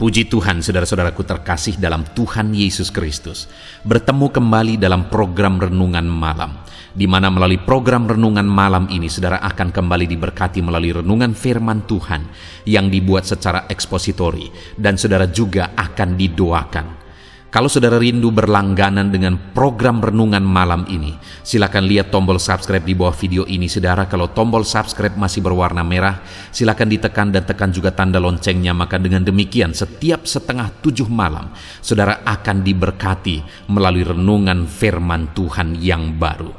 Puji Tuhan, saudara-saudaraku terkasih dalam Tuhan Yesus Kristus. Bertemu kembali dalam program Renungan Malam, di mana melalui program Renungan Malam ini, saudara akan kembali diberkati melalui renungan firman Tuhan yang dibuat secara ekspositori, dan saudara juga akan didoakan. Kalau saudara rindu berlangganan dengan program Renungan Malam ini, silakan lihat tombol subscribe di bawah video ini, saudara. Kalau tombol subscribe masih berwarna merah, silakan ditekan dan tekan juga tanda loncengnya. Maka dengan demikian, setiap 6:30 malam, saudara akan diberkati melalui renungan firman Tuhan yang baru.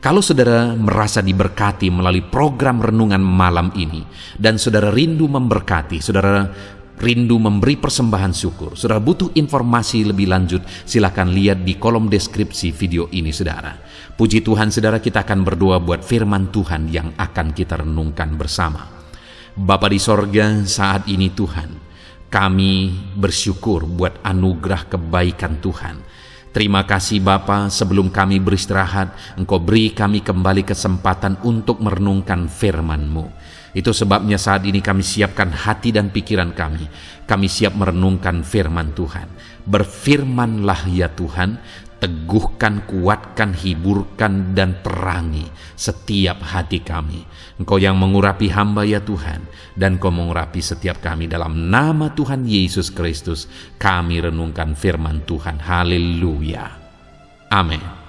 Kalau saudara merasa diberkati melalui program Renungan Malam ini, dan saudara rindu memberkati, saudara rindu memberi persembahan syukur, saudara butuh informasi lebih lanjut, silakan lihat di kolom deskripsi video ini, saudara. Puji Tuhan, saudara, kita akan berdoa buat firman Tuhan yang akan kita renungkan bersama. Bapa di sorga, saat ini Tuhan, kami bersyukur buat anugerah kebaikan Tuhan. Terima kasih Bapa, sebelum kami beristirahat, Engkau beri kami kembali kesempatan untuk merenungkan firman-Mu. Itu sebabnya saat ini kami siapkan hati dan pikiran kami. Kami siap merenungkan firman Tuhan. Berfirmanlah ya Tuhan, teguhkan, kuatkan, hiburkan, dan perangi setiap hati kami. Engkau yang mengurapi hamba ya Tuhan, dan Engkau mengurapi setiap kami. Dalam nama Tuhan Yesus Kristus, kami renungkan firman Tuhan. Haleluya. Amin.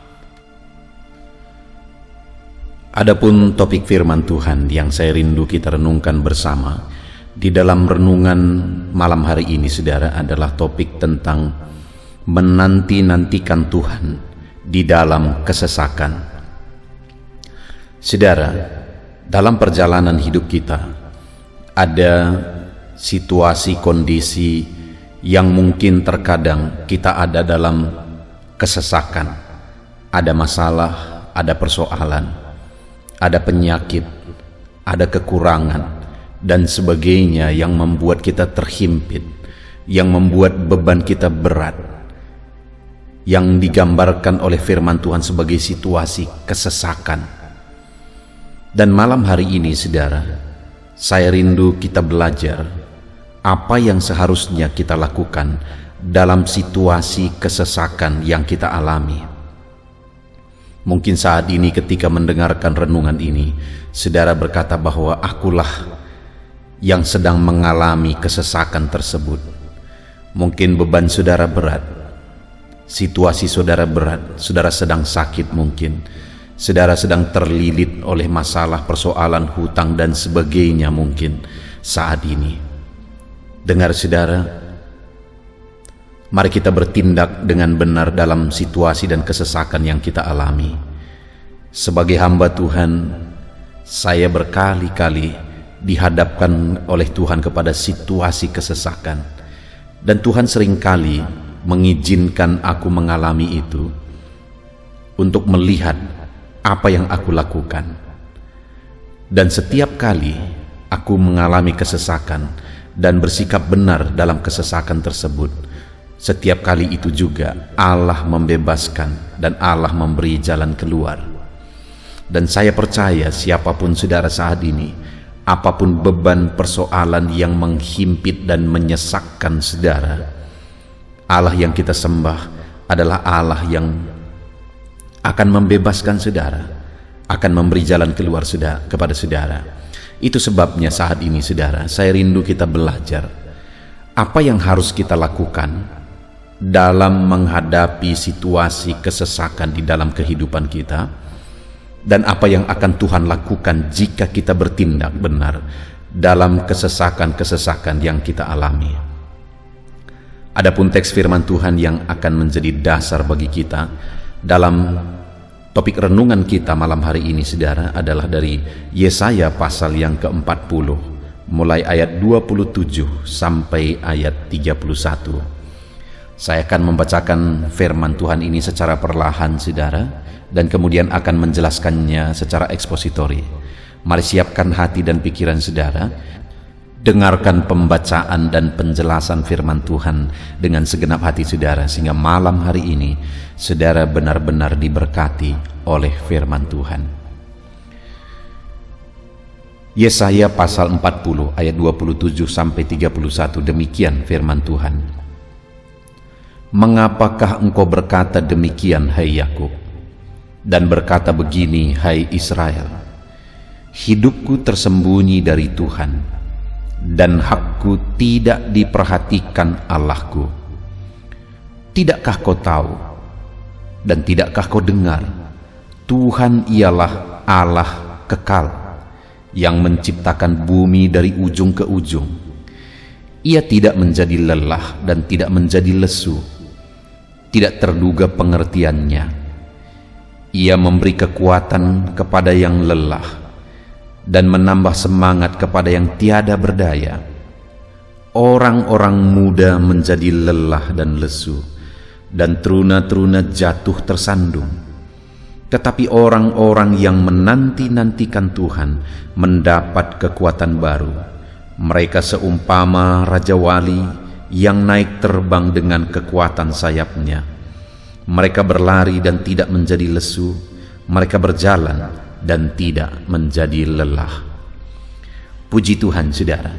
Adapun topik firman Tuhan yang saya rindu kita renungkan bersama di dalam renungan malam hari ini, saudara, adalah topik tentang menanti-nantikan Tuhan di dalam kesesakan. Saudara, dalam perjalanan hidup kita ada situasi kondisi yang mungkin terkadang kita ada dalam kesesakan. Ada masalah, ada persoalan, ada penyakit, ada kekurangan, dan sebagainya yang membuat kita terhimpit, yang membuat beban kita berat, yang digambarkan oleh firman Tuhan sebagai situasi kesesakan. Dan malam hari ini, saudara, saya rindu kita belajar apa yang seharusnya kita lakukan dalam situasi kesesakan yang kita alami. Mungkin saat ini ketika mendengarkan renungan ini, saudara berkata bahwa akulah yang sedang mengalami kesesakan tersebut. Mungkin beban saudara berat, situasi saudara berat, saudara sedang sakit mungkin, saudara sedang terlilit oleh masalah, persoalan, hutang, dan sebagainya mungkin saat ini. Dengar saudara, mari kita bertindak dengan benar dalam situasi dan kesesakan yang kita alami. Sebagai hamba Tuhan, saya berkali-kali dihadapkan oleh Tuhan kepada situasi kesesakan. Dan Tuhan seringkali mengizinkan aku mengalami itu untuk melihat apa yang aku lakukan. Dan setiap kali aku mengalami kesesakan dan bersikap benar dalam kesesakan tersebut, setiap kali itu juga Allah membebaskan dan Allah memberi jalan keluar. Dan saya percaya siapapun saudara saat ini, apapun beban persoalan yang menghimpit dan menyesakkan saudara, Allah yang kita sembah adalah Allah yang akan membebaskan saudara, akan memberi jalan keluar kepada saudara. Itu sebabnya saat ini saudara, saya rindu kita belajar apa yang harus kita lakukan dalam menghadapi situasi kesesakan di dalam kehidupan kita, dan apa yang akan Tuhan lakukan jika kita bertindak benar dalam kesesakan-kesesakan yang kita alami. Adapun teks firman Tuhan yang akan menjadi dasar bagi kita dalam topik renungan kita malam hari ini, saudara, adalah dari Yesaya pasal yang ke-40, mulai ayat 27 sampai ayat 31. Saya akan membacakan firman Tuhan ini secara perlahan, saudara, dan kemudian akan menjelaskannya secara ekspositori. Mari siapkan hati dan pikiran saudara, dengarkan pembacaan dan penjelasan firman Tuhan dengan segenap hati saudara, sehingga malam hari ini saudara benar-benar diberkati oleh firman Tuhan. Yesaya pasal 40 ayat 27 sampai 31, demikian firman Tuhan. Mengapakah engkau berkata demikian, hai Yakub, dan berkata begini, hai Israel? Hidupku tersembunyi dari Tuhan, dan hakku tidak diperhatikan Allahku. Tidakkah kau tahu, dan tidakkah kau dengar, Tuhan ialah Allah kekal, yang menciptakan bumi dari ujung ke ujung. Ia tidak menjadi lelah dan tidak menjadi lesu, tidak terduga pengertiannya. Ia memberi kekuatan kepada yang lelah dan menambah semangat kepada yang tiada berdaya. Orang-orang muda menjadi lelah dan lesu, dan teruna-teruna jatuh tersandung. Tetapi orang-orang yang menanti-nantikan Tuhan mendapat kekuatan baru. Mereka seumpama Raja Wali yang naik terbang dengan kekuatan sayapnya. Mereka berlari dan tidak menjadi lesu, mereka berjalan dan tidak menjadi lelah. Puji Tuhan, saudara.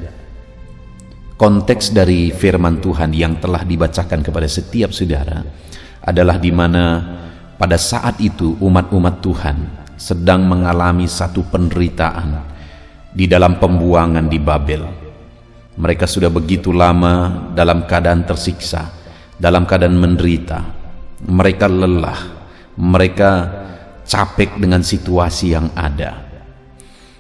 Konteks dari firman Tuhan yang telah dibacakan kepada setiap saudara adalah di mana pada saat itu umat-umat Tuhan sedang mengalami satu penderitaan di dalam pembuangan di Babel. Mereka sudah begitu lama dalam keadaan tersiksa, dalam keadaan menderita. Mereka lelah, mereka capek dengan situasi yang ada.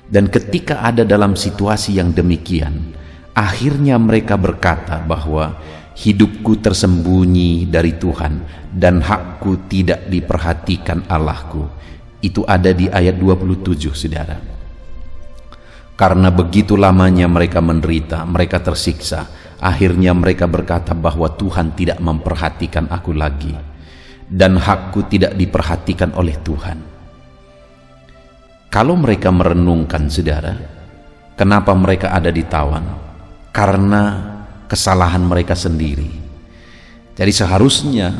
Dan ketika ada dalam situasi yang demikian, akhirnya mereka berkata bahwa hidupku tersembunyi dari Tuhan, dan hakku tidak diperhatikan Allahku. Itu ada di ayat 27, saudara. Karena begitu lamanya mereka menderita, mereka tersiksa, akhirnya mereka berkata bahwa Tuhan tidak memperhatikan aku lagi, dan hakku tidak diperhatikan oleh Tuhan. Kalau mereka merenungkan, saudara, kenapa mereka ada ditawan? Karena kesalahan mereka sendiri. Jadi seharusnya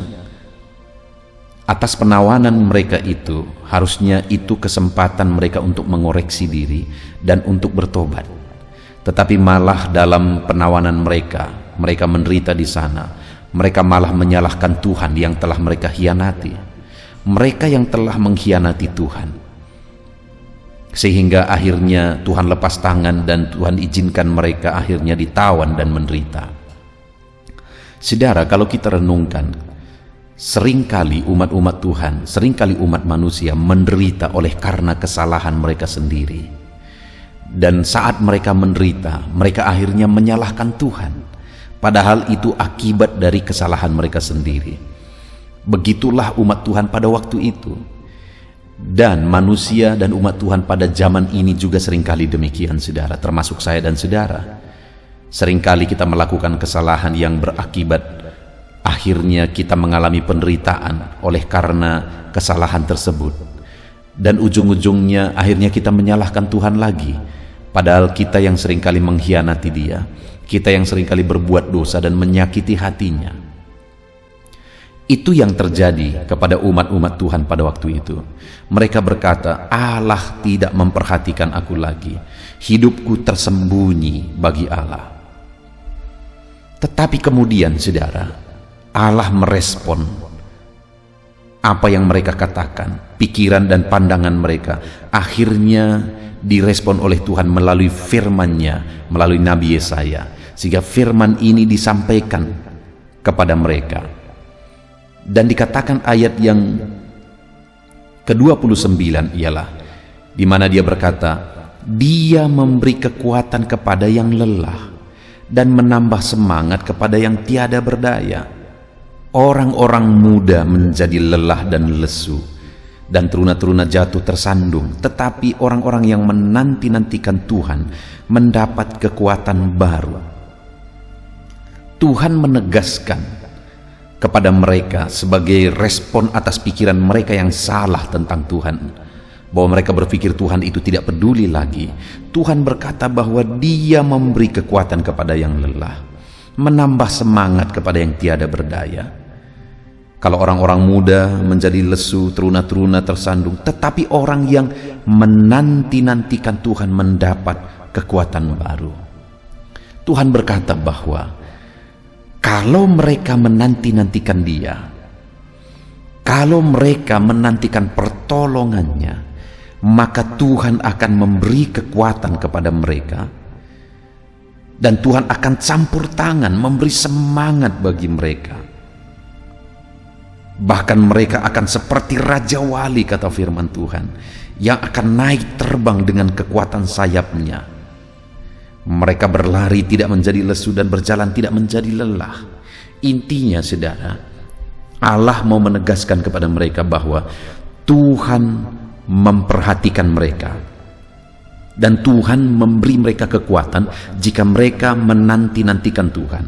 atas penawanan mereka itu, harusnya itu kesempatan mereka untuk mengoreksi diri dan untuk bertobat. Tetapi malah dalam penawanan mereka menderita di sana. Mereka malah menyalahkan Tuhan yang telah mereka hianati. Mereka yang telah mengkhianati Tuhan. Sehingga akhirnya Tuhan lepas tangan dan Tuhan izinkan mereka akhirnya ditawan dan menderita. Saudara, kalau kita renungkan, seringkali umat-umat Tuhan, seringkali umat manusia menderita oleh karena kesalahan mereka sendiri. Dan saat mereka menderita, mereka akhirnya menyalahkan Tuhan, padahal itu akibat dari kesalahan mereka sendiri. Begitulah umat Tuhan pada waktu itu. Dan manusia dan umat Tuhan pada zaman ini juga seringkali demikian, saudara, termasuk saya dan saudara. Seringkali kita melakukan kesalahan yang berakibat akhirnya kita mengalami penderitaan oleh karena kesalahan tersebut. Dan ujung-ujungnya akhirnya kita menyalahkan Tuhan lagi, padahal kita yang seringkali mengkhianati Dia, kita yang seringkali berbuat dosa dan menyakiti hatinya. Itu yang terjadi kepada umat-umat Tuhan pada waktu itu. Mereka berkata, Allah tidak memperhatikan aku lagi, hidupku tersembunyi bagi Allah. Tetapi kemudian, saudara, Allah merespon apa yang mereka katakan, pikiran dan pandangan mereka akhirnya direspon oleh Tuhan melalui firman-Nya, melalui Nabi Yesaya, sehingga firman ini disampaikan kepada mereka. Dan dikatakan ayat yang ke-29 ialah di mana dia berkata, Dia memberi kekuatan kepada yang lelah dan menambah semangat kepada yang tiada berdaya. Orang-orang muda menjadi lelah dan lesu, dan teruna-teruna jatuh tersandung, tetapi orang-orang yang menanti-nantikan Tuhan mendapat kekuatan baru. Tuhan menegaskan kepada mereka sebagai respon atas pikiran mereka yang salah tentang Tuhan, bahwa mereka berpikir Tuhan itu tidak peduli lagi. Tuhan berkata bahwa Dia memberi kekuatan kepada yang lelah, menambah semangat kepada yang tiada berdaya. Kalau orang-orang muda menjadi lesu, teruna-teruna tersandung, tetapi orang yang menanti-nantikan Tuhan mendapat kekuatan baru. Tuhan berkata bahwa kalau mereka menanti-nantikan Dia, kalau mereka menantikan pertolongannya, maka Tuhan akan memberi kekuatan kepada mereka, dan Tuhan akan campur tangan memberi semangat bagi mereka. Bahkan mereka akan seperti Raja Wali, kata firman Tuhan, yang akan naik terbang dengan kekuatan sayapnya. Mereka berlari tidak menjadi lesu dan berjalan tidak menjadi lelah. Intinya saudara, Allah mau menegaskan kepada mereka bahwa Tuhan memperhatikan mereka, dan Tuhan memberi mereka kekuatan jika mereka menanti-nantikan Tuhan.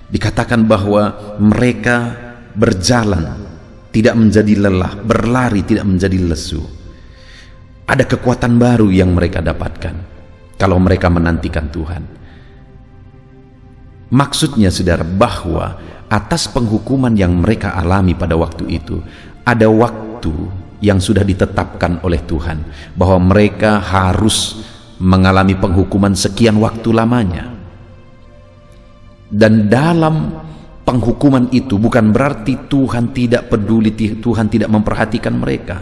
Dikatakan bahwa mereka berjalan tidak menjadi lelah, berlari tidak menjadi lesu. Ada kekuatan baru yang mereka dapatkan kalau mereka menantikan Tuhan. Maksudnya saudara, bahwa atas penghukuman yang mereka alami pada waktu itu, ada waktu yang sudah ditetapkan oleh Tuhan bahwa mereka harus mengalami penghukuman sekian waktu lamanya. Dan dalam penghukuman itu bukan berarti Tuhan tidak peduli, Tuhan tidak memperhatikan mereka.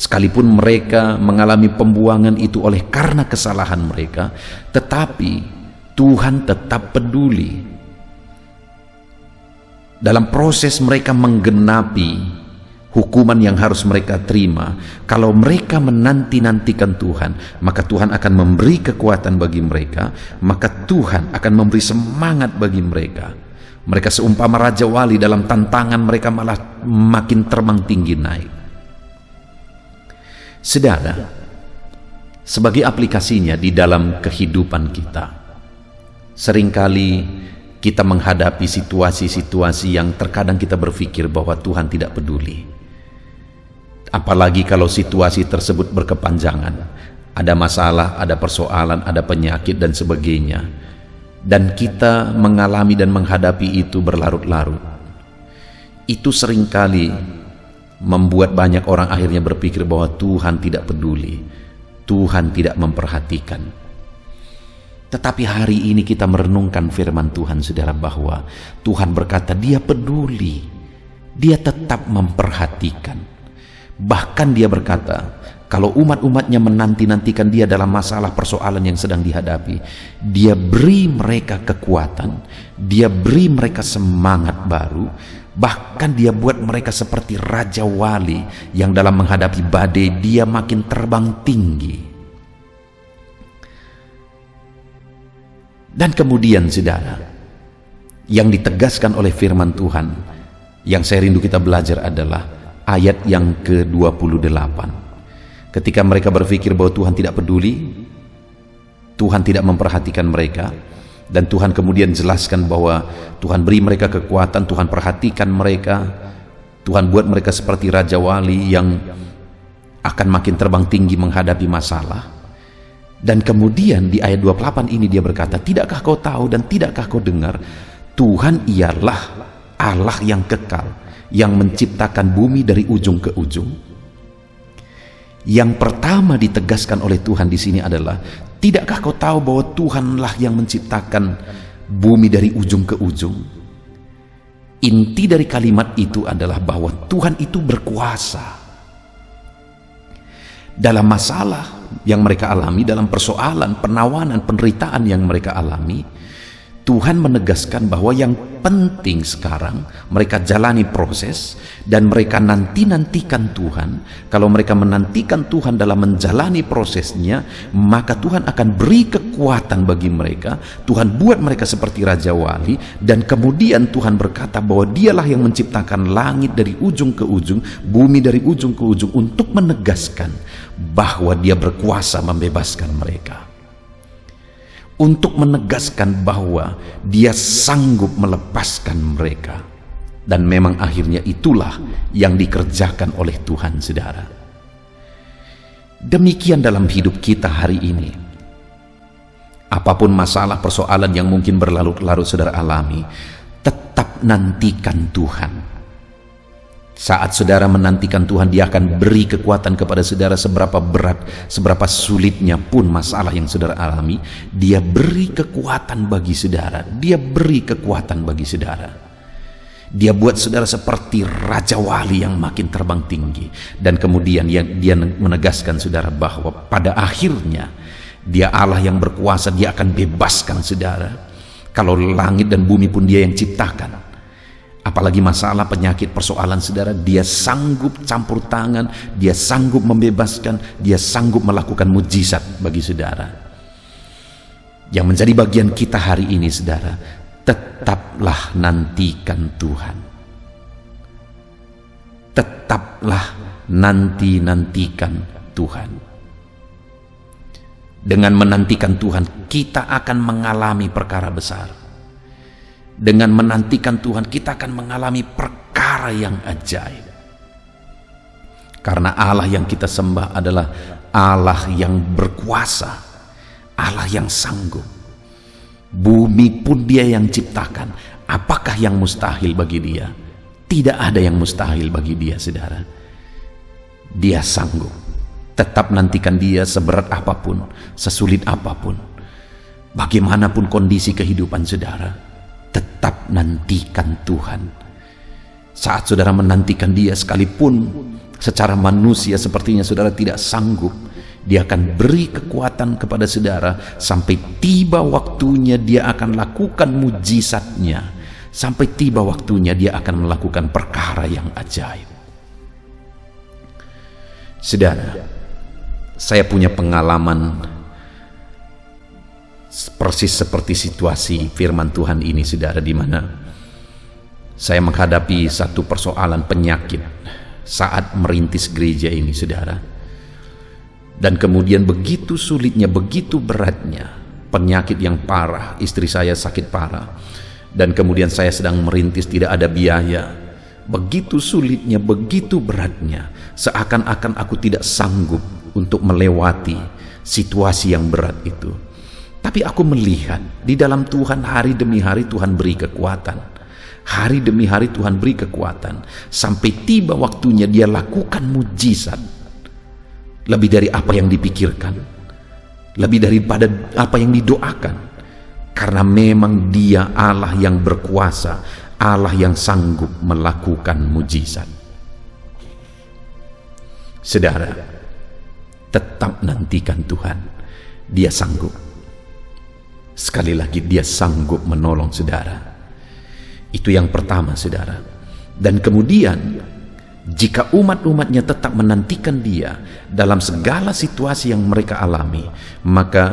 Sekalipun mereka mengalami pembuangan itu oleh karena kesalahan mereka, tetapi Tuhan tetap peduli. Dalam proses mereka menggenapi hukuman yang harus mereka terima, kalau mereka menanti-nantikan Tuhan, maka Tuhan akan memberi kekuatan bagi mereka, maka Tuhan akan memberi semangat bagi mereka. Mereka seumpama Raja Wali, dalam tantangan mereka malah makin terbang tinggi naik. Saudara, sebagai aplikasinya di dalam kehidupan kita, seringkali kita menghadapi situasi-situasi yang terkadang kita berpikir bahwa Tuhan tidak peduli. Apalagi kalau situasi tersebut berkepanjangan, ada masalah, ada persoalan, ada penyakit dan sebagainya, dan kita mengalami dan menghadapi itu berlarut-larut. Itu seringkali membuat banyak orang akhirnya berpikir bahwa Tuhan tidak peduli, Tuhan tidak memperhatikan. Tetapi hari ini kita merenungkan firman Tuhan saudara, bahwa Tuhan berkata Dia peduli, Dia tetap memperhatikan. Bahkan Dia berkata, kalau umat-umatnya menanti-nantikan Dia dalam masalah persoalan yang sedang dihadapi, Dia beri mereka kekuatan, Dia beri mereka semangat baru, bahkan Dia buat mereka seperti Raja Wali yang dalam menghadapi badai Dia makin terbang tinggi. Dan kemudian saudara, yang ditegaskan oleh firman Tuhan yang saya rindu kita belajar adalah ayat yang ke-28. Ketika mereka berpikir bahwa Tuhan tidak peduli, Tuhan tidak memperhatikan mereka, dan Tuhan kemudian jelaskan bahwa Tuhan beri mereka kekuatan, Tuhan perhatikan mereka, Tuhan buat mereka seperti Raja Wali yang akan makin terbang tinggi menghadapi masalah. Dan kemudian di ayat 28 ini Dia berkata, tidakkah kau tahu dan tidakkah kau dengar, Tuhan ialah Allah yang kekal, yang menciptakan bumi dari ujung ke ujung. Yang pertama ditegaskan oleh Tuhan di sini adalah, tidakkah kau tahu bahwa Tuhanlah yang menciptakan bumi dari ujung ke ujung? Inti dari kalimat itu adalah bahwa Tuhan itu berkuasa. Dalam masalah yang mereka alami, dalam persoalan, penawanan, penderitaan yang mereka alami, Tuhan menegaskan bahwa yang penting sekarang mereka jalani proses dan mereka nantikan Tuhan. Kalau mereka menantikan Tuhan dalam menjalani prosesnya, maka Tuhan akan beri kekuatan bagi mereka. Tuhan buat mereka seperti Raja Wali, dan kemudian Tuhan berkata bahwa Dialah yang menciptakan langit dari ujung ke ujung, bumi dari ujung ke ujung, untuk menegaskan bahwa Dia berkuasa membebaskan mereka, untuk menegaskan bahwa Dia sanggup melepaskan mereka. Dan memang akhirnya itulah yang dikerjakan oleh Tuhan saudara. Demikian dalam hidup kita hari ini. Apapun masalah persoalan yang mungkin berlarut-larut saudara alami, tetap nantikan Tuhan. Saat saudara menantikan Tuhan, Dia akan beri kekuatan kepada saudara. Seberapa berat, seberapa sulitnya pun masalah yang saudara alami, Dia beri kekuatan bagi saudara. Dia beri kekuatan bagi saudara. Dia buat saudara seperti Raja Wali yang makin terbang tinggi. Dan kemudian Dia menegaskan saudara bahwa pada akhirnya Dia Allah yang berkuasa. Dia akan bebaskan saudara. Kalau langit dan bumi pun Dia yang ciptakan, apalagi masalah, penyakit, persoalan saudara, Dia sanggup campur tangan, Dia sanggup membebaskan, Dia sanggup melakukan mujizat bagi saudara. Yang menjadi bagian kita hari ini saudara, tetaplah nantikan Tuhan. Tetaplah nantikan Tuhan. Dengan menantikan Tuhan, kita akan mengalami perkara besar. Dengan menantikan Tuhan, kita akan mengalami perkara yang ajaib. Karena Allah yang kita sembah adalah Allah yang berkuasa, Allah yang sanggup. Bumi pun Dia yang ciptakan. Apakah yang mustahil bagi Dia? Tidak ada yang mustahil bagi Dia, saudara. Dia sanggup. Tetap nantikan Dia seberat apapun, sesulit apapun. Bagaimanapun kondisi kehidupan saudara, tetap nantikan Tuhan. Saat saudara menantikan Dia, sekalipun secara manusia sepertinya saudara tidak sanggup, Dia akan beri kekuatan kepada saudara. Sampai tiba waktunya Dia akan lakukan mujizatnya. Sampai tiba waktunya Dia akan melakukan perkara yang ajaib. Saudara, saya punya pengalaman persis seperti situasi firman Tuhan ini, saudara, di mana saya menghadapi satu persoalan penyakit saat merintis gereja ini, saudara. Dan kemudian begitu sulitnya, begitu beratnya, penyakit yang parah, istri saya sakit parah, dan kemudian saya sedang merintis, tidak ada biaya. Begitu sulitnya, begitu beratnya, seakan-akan aku tidak sanggup untuk melewati situasi yang berat itu. Tapi aku melihat di dalam Tuhan, hari demi hari Tuhan beri kekuatan. Hari demi hari Tuhan beri kekuatan. Sampai tiba waktunya Dia lakukan mujizat. Lebih dari apa yang dipikirkan. Lebih daripada apa yang didoakan. Karena memang Dia Allah yang berkuasa. Allah yang sanggup melakukan mujizat. Saudara, tetap nantikan Tuhan. Dia sanggup. Sekali lagi, Dia sanggup menolong saudara. Itu yang pertama, saudara. Dan kemudian, jika umat-umatnya tetap menantikan Dia dalam segala situasi yang mereka alami, maka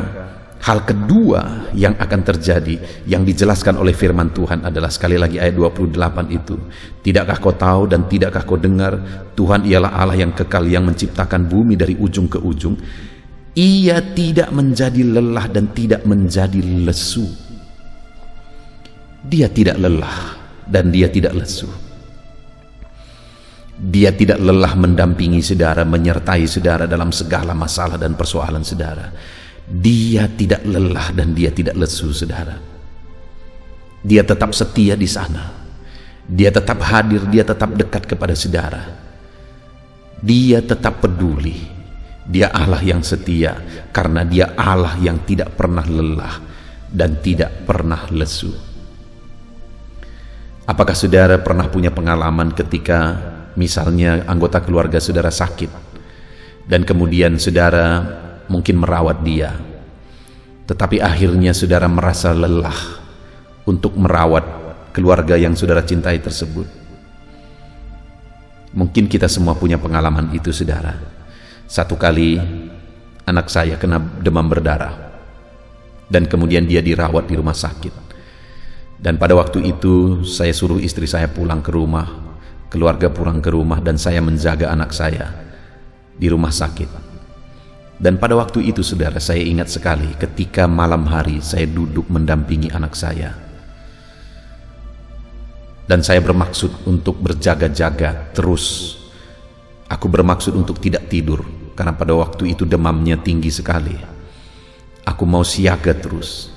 hal kedua yang akan terjadi, yang dijelaskan oleh firman Tuhan adalah, sekali lagi ayat 28 itu, tidakkah kau tahu dan tidakkah kau dengar, Tuhan ialah Allah yang kekal, yang menciptakan bumi dari ujung ke ujung. Ia tidak menjadi lelah dan tidak menjadi lesu. Dia tidak lelah dan Dia tidak lesu. Dia tidak lelah mendampingi saudara, menyertai saudara dalam segala masalah dan persoalan saudara. Dia tidak lelah dan Dia tidak lesu, saudara. Dia tetap setia di sana. Dia tetap hadir, Dia tetap dekat kepada saudara. Dia tetap peduli. Dia Allah yang setia, karena Dia Allah yang tidak pernah lelah dan tidak pernah lesu. Apakah saudara pernah punya pengalaman ketika misalnya anggota keluarga saudara sakit, dan kemudian saudara mungkin merawat dia, tetapi akhirnya saudara merasa lelah untuk merawat keluarga yang saudara cintai tersebut? Mungkin kita semua punya pengalaman itu, saudara. Satu kali anak saya kena demam berdarah, dan kemudian dia dirawat di rumah sakit. Dan pada waktu itu saya suruh istri saya pulang ke rumah, keluarga pulang ke rumah, dan saya menjaga anak saya di rumah sakit. Dan pada waktu itu, saudara, saya ingat sekali ketika malam hari saya duduk mendampingi anak saya, dan saya bermaksud untuk berjaga-jaga terus. Aku bermaksud untuk tidak tidur, karena pada waktu itu demamnya tinggi sekali. Aku mau siaga terus.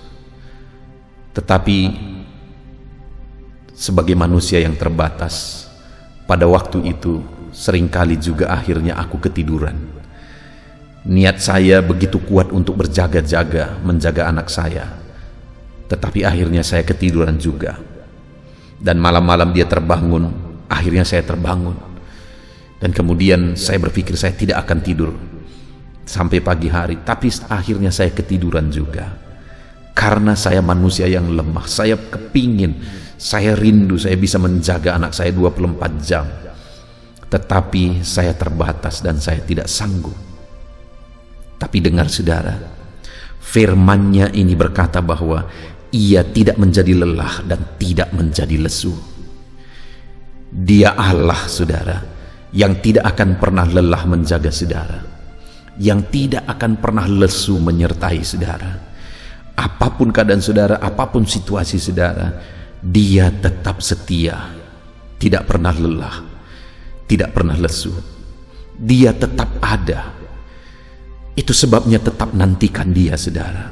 Tetapi sebagai manusia yang terbatas, Pada waktu itu, seringkali juga akhirnya aku ketiduran. Niat saya begitu kuat untuk berjaga-jaga menjaga anak saya, tetapi akhirnya saya ketiduran juga. Dan malam-malam dia terbangun, akhirnya saya terbangun. Dan kemudian saya berpikir saya tidak akan tidur sampai pagi hari, tapi akhirnya saya ketiduran juga. Karena saya manusia yang lemah, saya kepingin, saya rindu, saya bisa menjaga anak saya 24 jam. Tetapi saya terbatas dan saya tidak sanggup. Tapi dengar saudara, firman-Nya ini berkata bahwa Ia tidak menjadi lelah dan tidak menjadi lesu. Dia Allah, saudara, yang tidak akan pernah lelah menjaga saudara, yang tidak akan pernah lesu menyertai saudara. Apapun keadaan saudara, apapun situasi saudara, Dia tetap setia, tidak pernah lelah, tidak pernah lesu. Dia tetap ada. Itu sebabnya tetap nantikan Dia, saudara.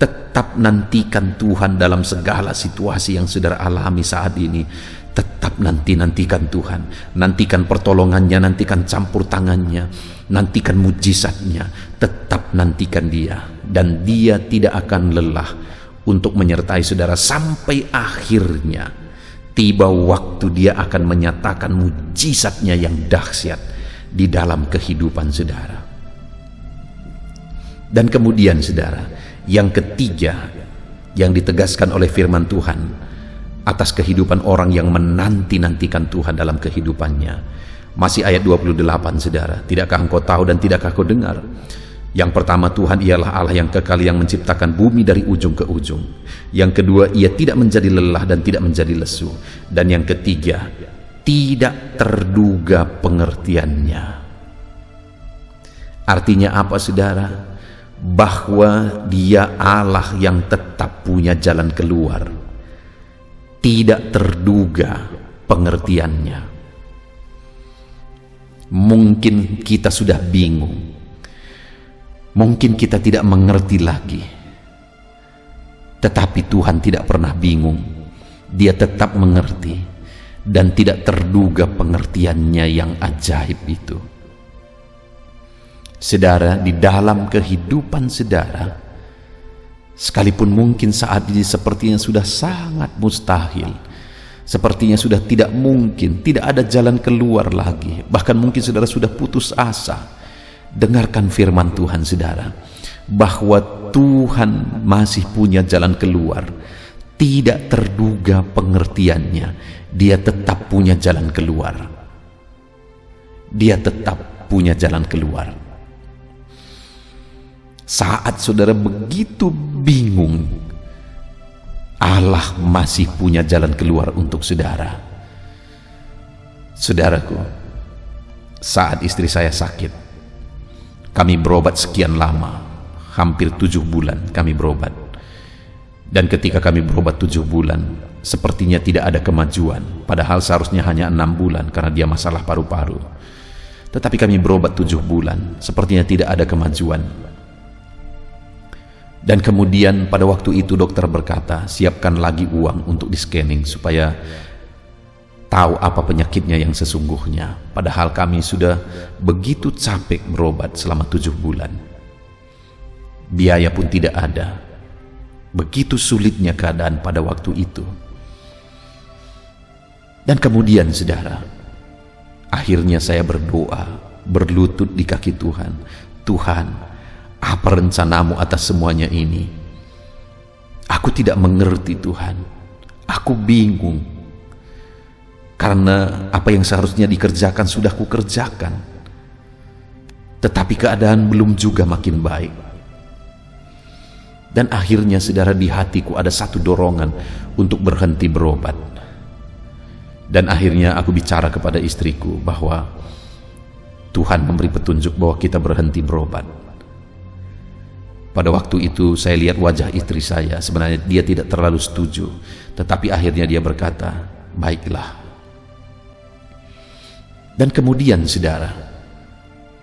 Tetap nantikan Tuhan dalam segala situasi yang saudara alami saat ini. Tetap nantikan Tuhan, nantikan pertolongannya, nantikan campur tangannya, nantikan mujizatnya. Tetap nantikan Dia, dan Dia tidak akan lelah untuk menyertai saudara sampai akhirnya tiba waktu Dia akan menyatakan mujizatnya yang dahsyat di dalam kehidupan saudara. Dan kemudian saudara, yang ketiga yang ditegaskan oleh firman Tuhan atas kehidupan orang yang menanti-nantikan Tuhan dalam kehidupannya, masih ayat 28 saudara. Tidakkah engkau tahu dan tidakkah kau dengar? Yang pertama, Tuhan ialah Allah yang kekal, yang menciptakan bumi dari ujung ke ujung. Yang kedua, Ia tidak menjadi lelah dan tidak menjadi lesu. Dan yang ketiga, tidak terduga pengertiannya. Artinya apa saudara? Bahwa Dia Allah yang tetap punya jalan keluar, tidak terduga pengertiannya. Mungkin kita sudah bingung, mungkin kita tidak mengerti lagi, tetapi Tuhan tidak pernah bingung. Dia tetap mengerti dan tidak terduga pengertiannya yang ajaib itu. Saudara, di dalam kehidupan saudara, sekalipun mungkin saat ini sepertinya sudah sangat mustahil, sepertinya sudah tidak mungkin, tidak ada jalan keluar lagi, bahkan mungkin saudara sudah putus asa, dengarkan firman Tuhan saudara, bahwa Tuhan masih punya jalan keluar. Tidak terduga pengertiannya, Dia tetap punya jalan keluar. Dia tetap punya jalan keluar. Saat saudara begitu bingung, Allah masih punya jalan keluar untuk saudara. Saudaraku, saat istri saya sakit, kami berobat sekian lama, hampir 7 bulan kami berobat. Dan ketika kami berobat 7 bulan, sepertinya tidak ada kemajuan, padahal seharusnya hanya 6 bulan karena dia masalah paru-paru. Tetapi kami berobat 7 bulan, sepertinya tidak ada kemajuan. Dan kemudian pada waktu itu dokter berkata, siapkan lagi uang untuk di-scanning supaya tahu apa penyakitnya yang sesungguhnya. Padahal kami sudah begitu capek berobat selama 7 bulan. Biaya pun tidak ada. Begitu sulitnya keadaan pada waktu itu. Dan kemudian saudara, akhirnya saya berdoa, berlutut di kaki Tuhan. Tuhan, apa rencanamu atas semuanya ini? Aku tidak mengerti Tuhan. Aku bingung. Karena apa yang seharusnya dikerjakan sudah kukerjakan. Tetapi keadaan belum juga makin baik. Dan akhirnya saudara, di hatiku ada satu dorongan untuk berhenti berobat. Dan akhirnya aku bicara kepada istriku bahwa Tuhan memberi petunjuk bahwa kita berhenti berobat. Pada waktu itu saya lihat wajah istri saya, sebenarnya dia tidak terlalu setuju, tetapi akhirnya dia berkata, baiklah. Dan kemudian saudara,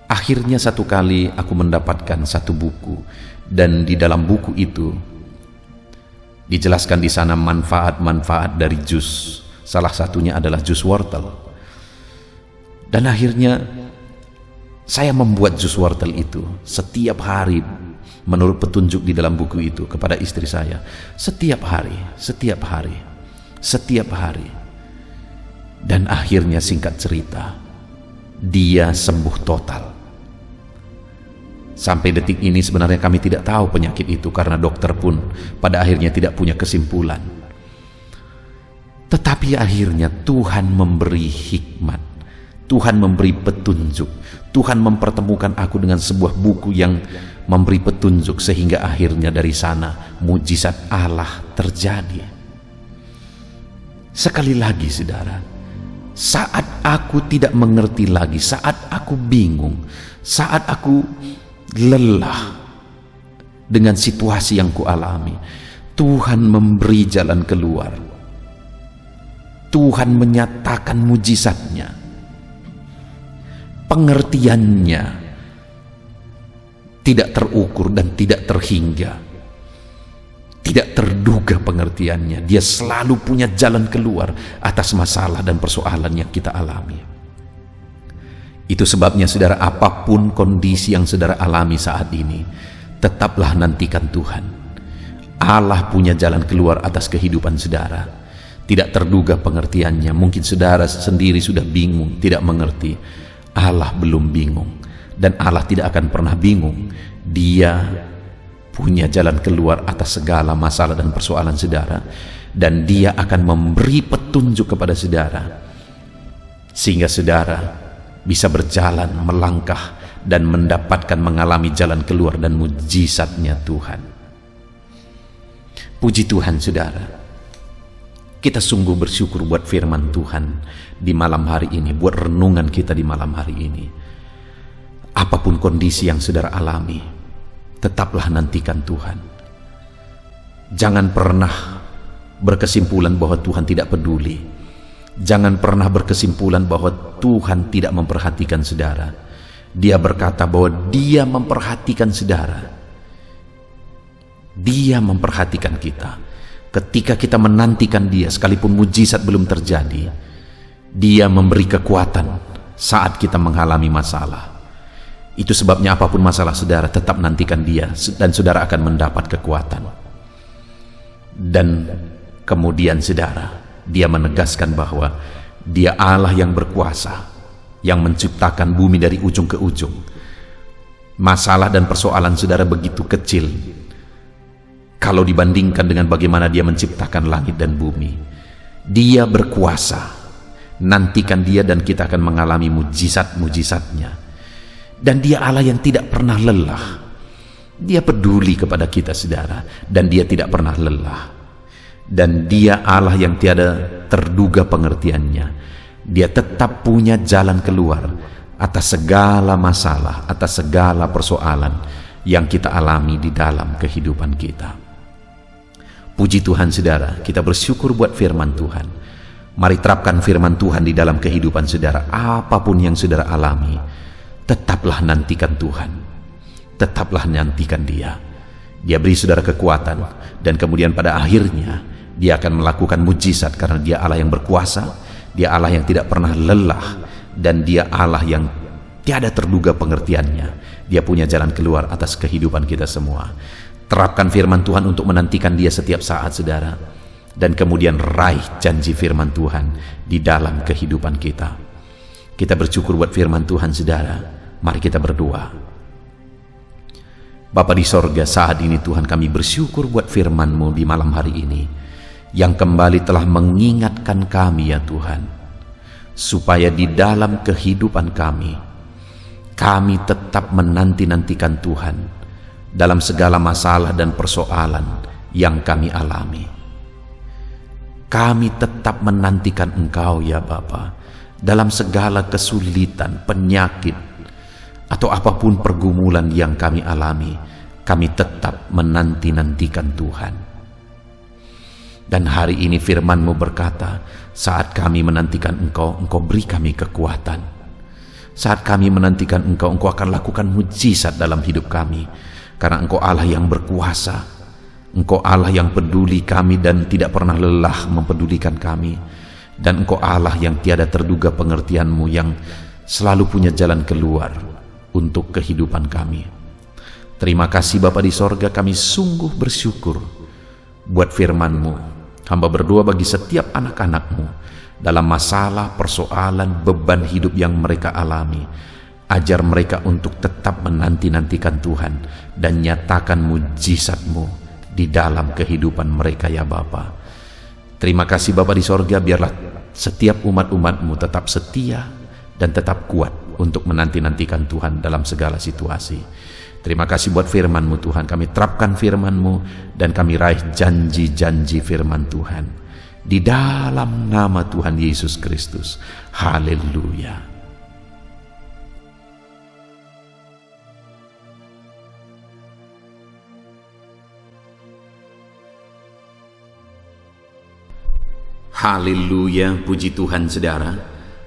akhirnya satu kali aku mendapatkan satu buku, dan di dalam buku itu dijelaskan di sana manfaat-manfaat dari jus Salah satunya adalah jus wortel. Dan akhirnya saya membuat jus wortel itu setiap hari menurut petunjuk di dalam buku itu kepada istri saya. Setiap hari. Dan akhirnya singkat cerita, dia sembuh total. Sampai detik ini sebenarnya kami tidak tahu penyakit itu karena dokter pun pada akhirnya tidak punya kesimpulan. Tetapi akhirnya Tuhan memberi hikmat, Tuhan memberi petunjuk, Tuhan mempertemukan aku dengan sebuah buku yang memberi petunjuk, sehingga akhirnya dari sana mujizat Allah terjadi. Sekali lagi saudara, saat aku tidak mengerti lagi, saat aku bingung, saat aku lelah dengan situasi yang kualami, Tuhan memberi jalan keluar. Tuhan menyatakan mujizatnya, pengertiannya tidak terukur dan tidak terhingga, tidak terduga pengertiannya. Dia selalu punya jalan keluar atas masalah dan persoalan yang kita alami. Itu sebabnya saudara, apapun kondisi yang saudara alami saat ini, tetaplah nantikan Tuhan. Allah punya jalan keluar atas kehidupan saudara. Tidak terduga pengertiannya. Mungkin saudara sendiri sudah bingung, tidak mengerti. Allah belum bingung, dan Allah tidak akan pernah bingung. Dia punya jalan keluar atas segala masalah dan persoalan saudara, dan dia akan memberi petunjuk kepada saudara sehingga saudara bisa berjalan, melangkah, dan mendapatkan mengalami jalan keluar dan mujizatnya Tuhan. Puji Tuhan saudara, kita sungguh bersyukur buat firman Tuhan di malam hari ini, buat renungan kita di malam hari ini. Apapun kondisi yang saudara alami, tetaplah nantikan Tuhan. Jangan pernah berkesimpulan bahwa Tuhan tidak peduli. Jangan pernah berkesimpulan bahwa Tuhan tidak memperhatikan saudara. Dia berkata bahwa Dia memperhatikan saudara. Dia memperhatikan kita. Ketika kita menantikan Dia, sekalipun mujizat belum terjadi, Dia memberi kekuatan saat kita mengalami masalah. Itu sebabnya apapun masalah saudara, tetap nantikan Dia, dan saudara akan mendapat kekuatan. Dan kemudian saudara, Dia menegaskan bahwa Dia Allah yang berkuasa, yang menciptakan bumi dari ujung ke ujung. Masalah dan persoalan saudara begitu kecil kalau dibandingkan dengan bagaimana Dia menciptakan langit dan bumi. Dia berkuasa. Nantikan Dia dan kita akan mengalami mujizat-mujizatnya. Dan Dia Allah yang tidak pernah lelah. Dia peduli kepada kita saudara, dan Dia tidak pernah lelah. Dan Dia Allah yang tiada terduga pengertiannya. Dia tetap punya jalan keluar atas segala masalah, atas segala persoalan yang kita alami di dalam kehidupan kita. Puji Tuhan saudara, kita bersyukur buat firman Tuhan. Mari terapkan firman Tuhan di dalam kehidupan saudara. Apapun yang saudara alami, tetaplah nantikan Tuhan. Tetaplah nantikan Dia. Dia beri saudara kekuatan, dan kemudian pada akhirnya Dia akan melakukan mujizat karena Dia Allah yang berkuasa, Dia Allah yang tidak pernah lelah, dan Dia Allah yang tiada terduga pengertiannya. Dia punya jalan keluar atas kehidupan kita semua. Terapkan firman Tuhan untuk menantikan Dia setiap saat saudara, dan kemudian raih janji firman Tuhan di dalam kehidupan kita. Kita bersyukur buat firman Tuhan saudara. Mari kita berdoa. Bapa di sorga, saat ini Tuhan kami bersyukur buat firman-Mu di malam hari ini, yang kembali telah mengingatkan kami ya Tuhan, supaya di dalam kehidupan kami tetap menanti-nantikan Tuhan dalam segala masalah dan persoalan yang kami alami. Kami tetap menantikan Engkau ya Bapa, dalam segala kesulitan, penyakit, atau apapun pergumulan yang kami alami. Kami tetap menanti-nantikan Tuhan. Dan hari ini firman-Mu berkata, saat kami menantikan Engkau, Engkau beri kami kekuatan. Saat kami menantikan Engkau, Engkau akan lakukan mujizat dalam hidup kami. Karena Engkau Allah yang berkuasa, Engkau Allah yang peduli kami dan tidak pernah lelah mempedulikan kami. Dan Engkau Allah yang tiada terduga pengertian-Mu, yang selalu punya jalan keluar untuk kehidupan kami. Terima kasih Bapa di sorga, kami sungguh bersyukur buat firman-Mu. Hamba berdoa bagi setiap anak-anak-Mu dalam masalah, persoalan, beban hidup yang mereka alami. Ajar mereka untuk tetap menanti-nantikan Tuhan dan nyatakan mujizat-Mu di dalam kehidupan mereka ya Bapa. Terima kasih Bapa di sorga, biarlah setiap umat-umat-Mu tetap setia dan tetap kuat untuk menanti-nantikan Tuhan dalam segala situasi. Terima kasih buat firman-Mu Tuhan, kami terapkan firman-Mu dan kami raih janji-janji firman Tuhan. Di dalam nama Tuhan Yesus Kristus. Haleluya. Haleluya, puji Tuhan saudara.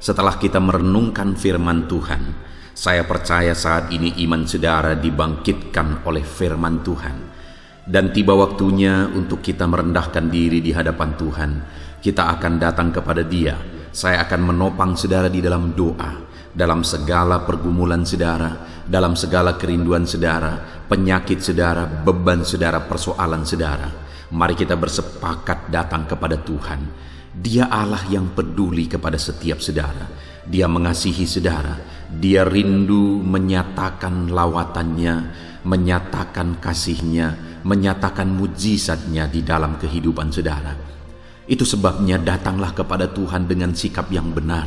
Setelah kita merenungkan firman Tuhan, saya percaya saat ini iman saudara dibangkitkan oleh firman Tuhan. Dan tiba waktunya untuk kita merendahkan diri di hadapan Tuhan. Kita akan datang kepada Dia. Saya akan menopang saudara di dalam doa, dalam segala pergumulan saudara, dalam segala kerinduan saudara, penyakit saudara, beban saudara, persoalan saudara. Mari kita bersepakat datang kepada Tuhan. Dia Allah yang peduli kepada setiap saudara. Dia mengasihi saudara. Dia rindu menyatakan lawatannya, menyatakan kasihnya, menyatakan mujizatnya di dalam kehidupan saudara. Itu sebabnya datanglah kepada Tuhan dengan sikap yang benar.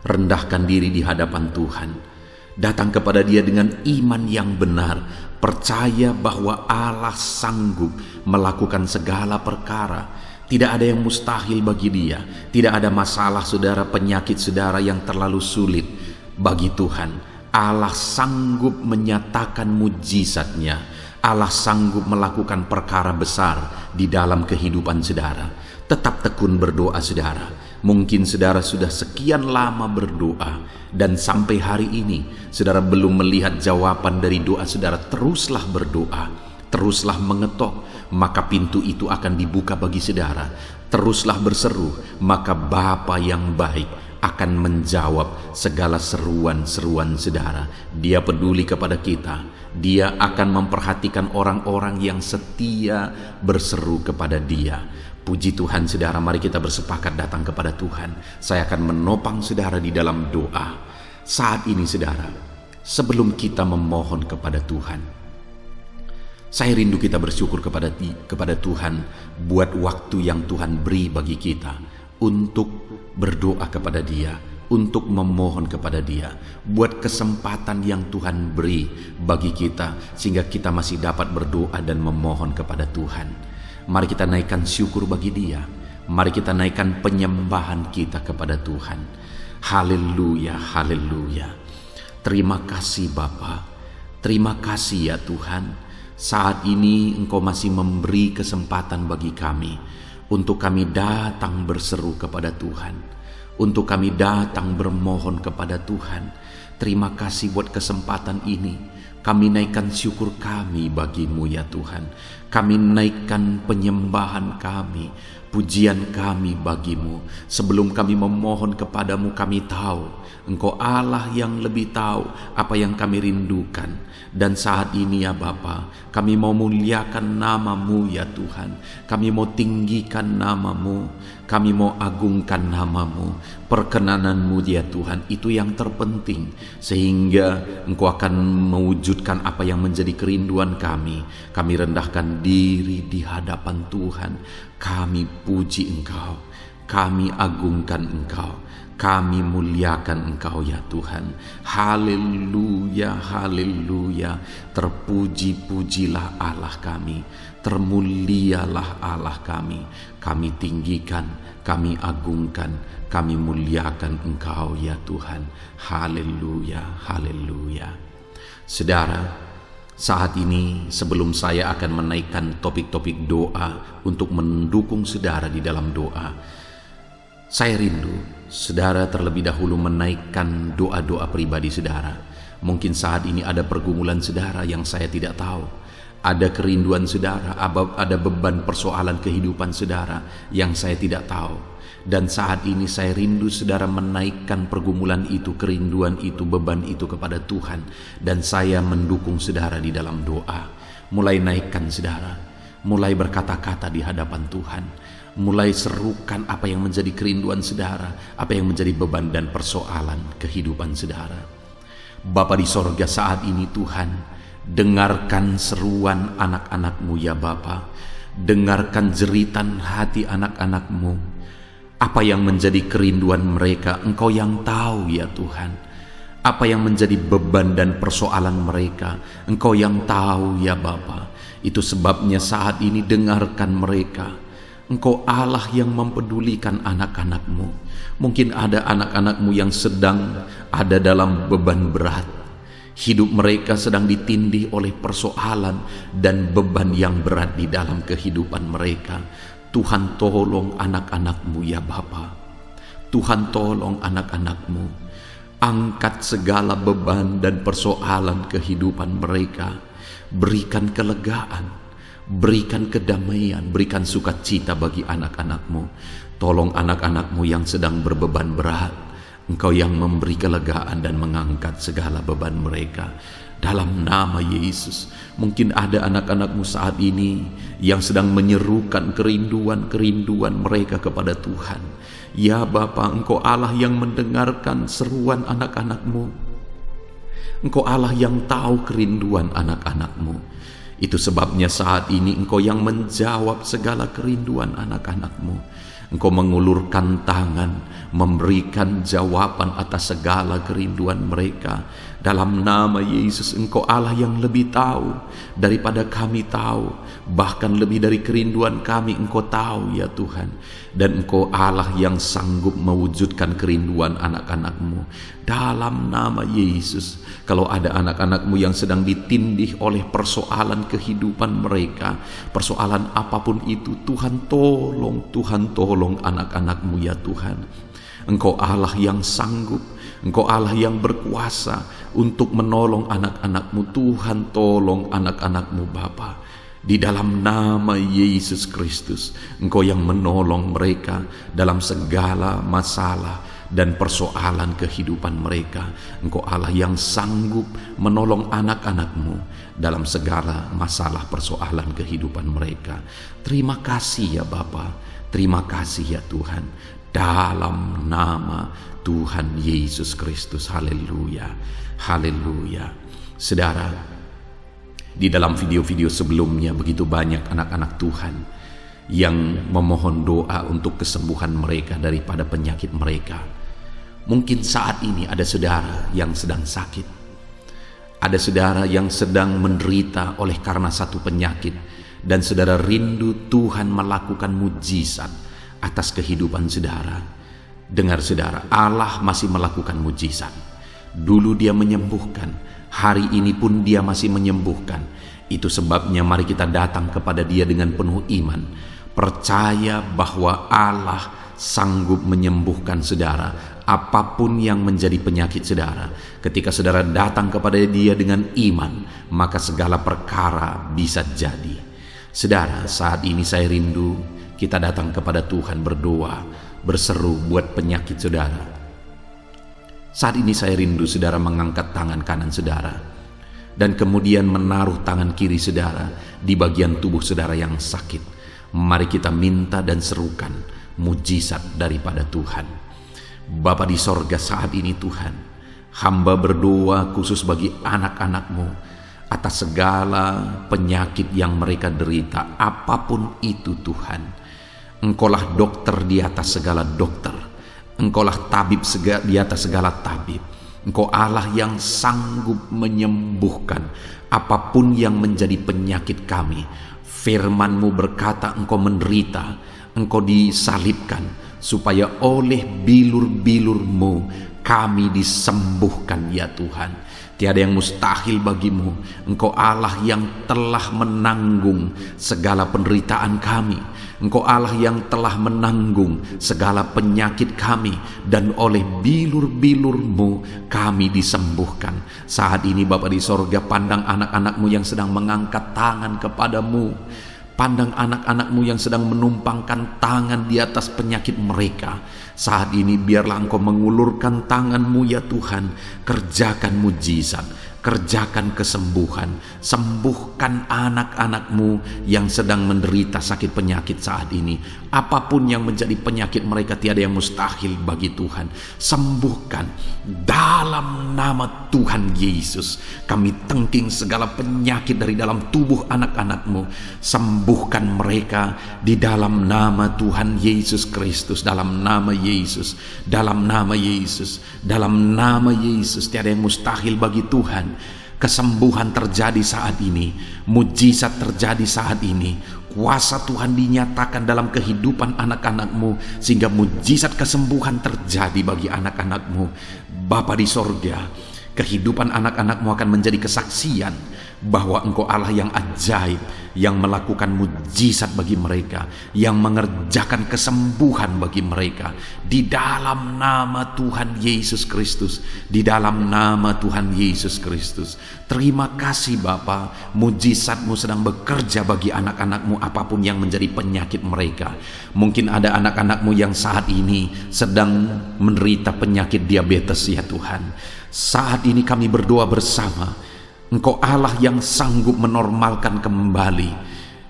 Rendahkan diri di hadapan Tuhan. Datang kepada Dia dengan iman yang benar. Percaya bahwa Allah sanggup melakukan segala perkara. Tidak ada yang mustahil bagi Dia. Tidak ada masalah saudara, penyakit saudara yang terlalu sulit bagi Tuhan. Allah sanggup menyatakan mujizatnya. Allah sanggup melakukan perkara besar di dalam kehidupan saudara. Tetap tekun berdoa saudara. Mungkin saudara sudah sekian lama berdoa dan sampai hari ini saudara belum melihat jawaban dari doa saudara. Teruslah berdoa. Teruslah mengetok, maka pintu itu akan dibuka bagi saudara. Teruslah berseru, maka Bapa yang baik akan menjawab segala seruan-seruan saudara. Dia peduli kepada kita. Dia akan memperhatikan orang-orang yang setia berseru kepada Dia. Puji Tuhan saudara, mari kita bersepakat datang kepada Tuhan. Saya akan menopang saudara di dalam doa. Saat ini saudara, sebelum kita memohon kepada Tuhan, saya rindu kita bersyukur kepada Tuhan buat waktu yang Tuhan beri bagi kita untuk berdoa kepada Dia, untuk memohon kepada Dia, buat kesempatan yang Tuhan beri bagi kita sehingga kita masih dapat berdoa dan memohon kepada Tuhan. Mari kita naikkan syukur bagi Dia. Mari kita naikkan penyembahan kita kepada Tuhan. Haleluya, haleluya. Terima kasih Bapa. Terima kasih ya Tuhan. Saat ini Engkau masih memberi kesempatan bagi kami untuk kami datang berseru kepada Tuhan, untuk kami datang bermohon kepada Tuhan. Terima kasih buat kesempatan ini. Kami naikkan syukur kami bagi-Mu ya Tuhan. Kami naikkan penyembahan kami, pujian kami bagi-Mu. Sebelum kami memohon kepadamu, kami tahu Engkau Allah yang lebih tahu apa yang kami rindukan. Dan saat ini ya Bapa, kami mau muliakan nama-Mu ya Tuhan. Kami mau tinggikan nama-Mu, kami mau agungkan nama-Mu. Perkenanan-Mu ya Tuhan, itu yang terpenting. Sehingga Engkau akan mewujudkan apa yang menjadi kerinduan kami. Kami rendahkan diri di hadapan Tuhan. Kami puji Engkau, kami agungkan Engkau, kami muliakan Engkau ya Tuhan. Haleluya, haleluya. Terpuji-pujilah Allah kami, termulialah Allah kami. Kami tinggikan, kami agungkan, kami muliakan Engkau ya Tuhan. Haleluya, haleluya. Saudara, saat ini sebelum saya akan menaikkan topik-topik doa untuk mendukung saudara di dalam doa, saya rindu saudara terlebih dahulu menaikkan doa-doa pribadi saudara. Mungkin saat ini ada pergumulan saudara yang saya tidak tahu. Ada kerinduan saudara, ada beban persoalan kehidupan saudara yang saya tidak tahu. Dan saat ini saya rindu saudara menaikkan pergumulan itu, kerinduan itu, beban itu kepada Tuhan. Dan saya mendukung saudara di dalam doa. Mulai naikkan saudara, mulai berkata-kata di hadapan Tuhan, mulai serukan apa yang menjadi kerinduan saudara, apa yang menjadi beban dan persoalan kehidupan saudara. Bapa di sorga, saat ini Tuhan, dengarkan seruan anak-anak-Mu ya Bapa. Dengarkan jeritan hati anak-anak-Mu. Apa yang menjadi kerinduan mereka, Engkau yang tahu ya Tuhan. Apa yang menjadi beban dan persoalan mereka, Engkau yang tahu ya Bapa. Itu sebabnya saat ini dengarkan mereka. Engkau Allah yang mempedulikan anak-anak-Mu. Mungkin ada anak-anak-Mu yang sedang ada dalam beban berat. Hidup mereka sedang ditindih oleh persoalan dan beban yang berat di dalam kehidupan mereka. Tuhan tolong anak-anak-Mu ya Bapa. Tuhan tolong anak-anak-Mu. Angkat segala beban dan persoalan kehidupan mereka. Berikan kelegaan, berikan kedamaian, berikan sukacita bagi anak-anak-Mu. Tolong anak-anak-Mu yang sedang berbeban berat. Engkau yang memberi kelegaan dan mengangkat segala beban mereka. Dalam nama Yesus. Mungkin ada anak-anak-Mu saat ini yang sedang menyerukan kerinduan-kerinduan mereka kepada Tuhan. Ya Bapa, Engkau Allah yang mendengarkan seruan anak-anak-Mu. Engkau Allah yang tahu kerinduan anak-anak-Mu. Itu sebabnya saat ini Engkau yang menjawab segala kerinduan anak-anak-Mu. Engkau mengulurkan tangan, memberikan jawaban atas segala kerinduan mereka. Dalam nama Yesus, Engkau Allah yang lebih tahu daripada kami tahu. Bahkan lebih dari kerinduan kami, Engkau tahu ya Tuhan. Dan Engkau Allah yang sanggup mewujudkan kerinduan anak-anak-Mu. Dalam nama Yesus, kalau ada anak-anak-Mu yang sedang ditindih oleh persoalan kehidupan mereka, persoalan apapun itu, Tuhan tolong anak-anak-Mu ya Tuhan. Engkau Allah yang sanggup, Engkau Allah yang berkuasa untuk menolong anak-anak-Mu. Tuhan tolong anak-anak-Mu Bapa. Di dalam nama Yesus Kristus, Engkau yang menolong mereka dalam segala masalah dan persoalan kehidupan mereka. Engkau Allah yang sanggup menolong anak-anak-Mu dalam segala masalah persoalan kehidupan mereka. Terima kasih ya Bapa, terima kasih ya Tuhan. Dalam nama Tuhan Yesus Kristus, haleluya, haleluya. Saudara, di dalam video-video sebelumnya begitu banyak anak-anak Tuhan yang memohon doa untuk kesembuhan mereka daripada penyakit mereka. Mungkin saat ini ada saudara yang sedang sakit. Ada saudara yang sedang menderita oleh karena satu penyakit. Dan saudara rindu Tuhan melakukan mujizat atas kehidupan saudara. Dengar saudara, Allah masih melakukan mujizat. Dulu Dia menyembuhkan, hari ini pun Dia masih menyembuhkan. Itu sebabnya mari kita datang kepada Dia dengan penuh iman. Percaya bahwa Allah sanggup menyembuhkan saudara, apapun yang menjadi penyakit saudara. Ketika saudara datang kepada Dia dengan iman, maka segala perkara bisa jadi. Saudara, saat ini saya rindu kita datang kepada Tuhan berdoa, berseru buat penyakit saudara. Saat ini saya rindu saudara mengangkat tangan kanan saudara dan kemudian menaruh tangan kiri saudara di bagian tubuh saudara yang sakit. Mari kita minta dan serukan mujizat daripada Tuhan. Bapa di sorga, saat ini Tuhan, hamba berdoa khusus bagi anak-anak-Mu atas segala penyakit yang mereka derita, apapun itu Tuhan. Engkaulah dokter di atas segala dokter, Engkaulah tabib di atas segala tabib. Engkau Allah yang sanggup menyembuhkan apapun yang menjadi penyakit kami. Firman-Mu berkata Engkau menderita, Engkau disalibkan, supaya oleh bilur-bilur-Mu kami disembuhkan ya Tuhan. Tiada yang mustahil bagimu. Engkau Allah yang telah menanggung segala penderitaan kami. Engkau Allah yang telah menanggung segala penyakit kami. Dan oleh bilur-bilur-Mu kami disembuhkan. Saat ini Bapa di sorga, pandang anak-anak-Mu yang sedang mengangkat tangan kepada-Mu. Pandang anak-anak-Mu yang sedang menumpangkan tangan di atas penyakit mereka. Saat ini biarlah Engkau mengulurkan tangan-Mu ya Tuhan. Kerjakan mujizat, kerjakan kesembuhan. Sembuhkan anak-anak-Mu yang sedang menderita sakit penyakit saat ini. Apapun yang menjadi penyakit mereka, tiada yang mustahil bagi Tuhan. Sembuhkan dalam nama Tuhan Yesus. Kami tengking segala penyakit dari dalam tubuh anak-anak-Mu. Sembuhkan mereka di dalam nama Tuhan Yesus Kristus. Dalam nama Yesus, dalam nama Yesus, dalam nama Yesus. Tiada yang mustahil bagi Tuhan. Kesembuhan terjadi saat ini, mujizat terjadi saat ini. Kuasa Tuhan dinyatakan dalam kehidupan anak-anak-Mu, sehingga mujizat kesembuhan terjadi bagi anak-anak-Mu. Bapa di sorga, kehidupan anak-anak-Mu akan menjadi kesaksian bahwa Engkau Allah yang ajaib, yang melakukan mujizat bagi mereka, yang mengerjakan kesembuhan bagi mereka. Di dalam nama Tuhan Yesus Kristus, di dalam nama Tuhan Yesus Kristus. Terima kasih Bapa, mujizat-Mu sedang bekerja bagi anak-anak-Mu apapun yang menjadi penyakit mereka. Mungkin ada anak-anak-Mu yang saat ini sedang menderita penyakit diabetes ya Tuhan. Saat ini kami berdoa bersama, Engkau Allah yang sanggup menormalkan kembali.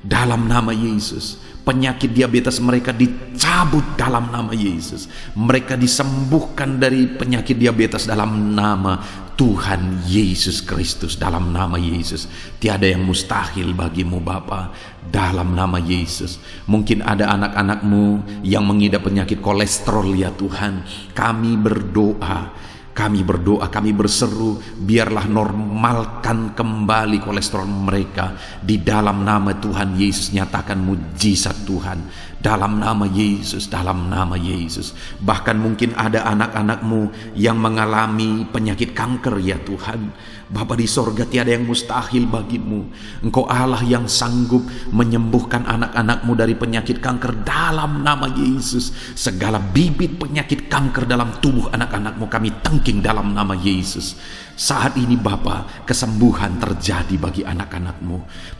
Dalam nama Yesus, penyakit diabetes mereka dicabut dalam nama Yesus. Mereka disembuhkan dari penyakit diabetes dalam nama Tuhan Yesus Kristus. Dalam nama Yesus, tiada yang mustahil bagimu Bapa. Dalam nama Yesus, mungkin ada anak-anak-Mu yang mengidap penyakit kolesterol ya Tuhan. Kami berdoa, kami berseru, biarlah normalkan kembali kolesterol mereka. Di dalam nama Tuhan Yesus, nyatakan mujizat Tuhan. Dalam nama Yesus, dalam nama Yesus. Bahkan mungkin ada anak-anak-Mu yang mengalami penyakit kanker ya Tuhan. Bapa di sorga, tiada yang mustahil bagimu. Engkau Allah yang sanggup menyembuhkan anak-anak-Mu dari penyakit kanker. Dalam nama Yesus, segala bibit penyakit kanker dalam tubuh anak-anak-Mu kami tengking dalam nama Yesus. Saat ini Bapa, kesembuhan terjadi bagi anak-anak-Mu.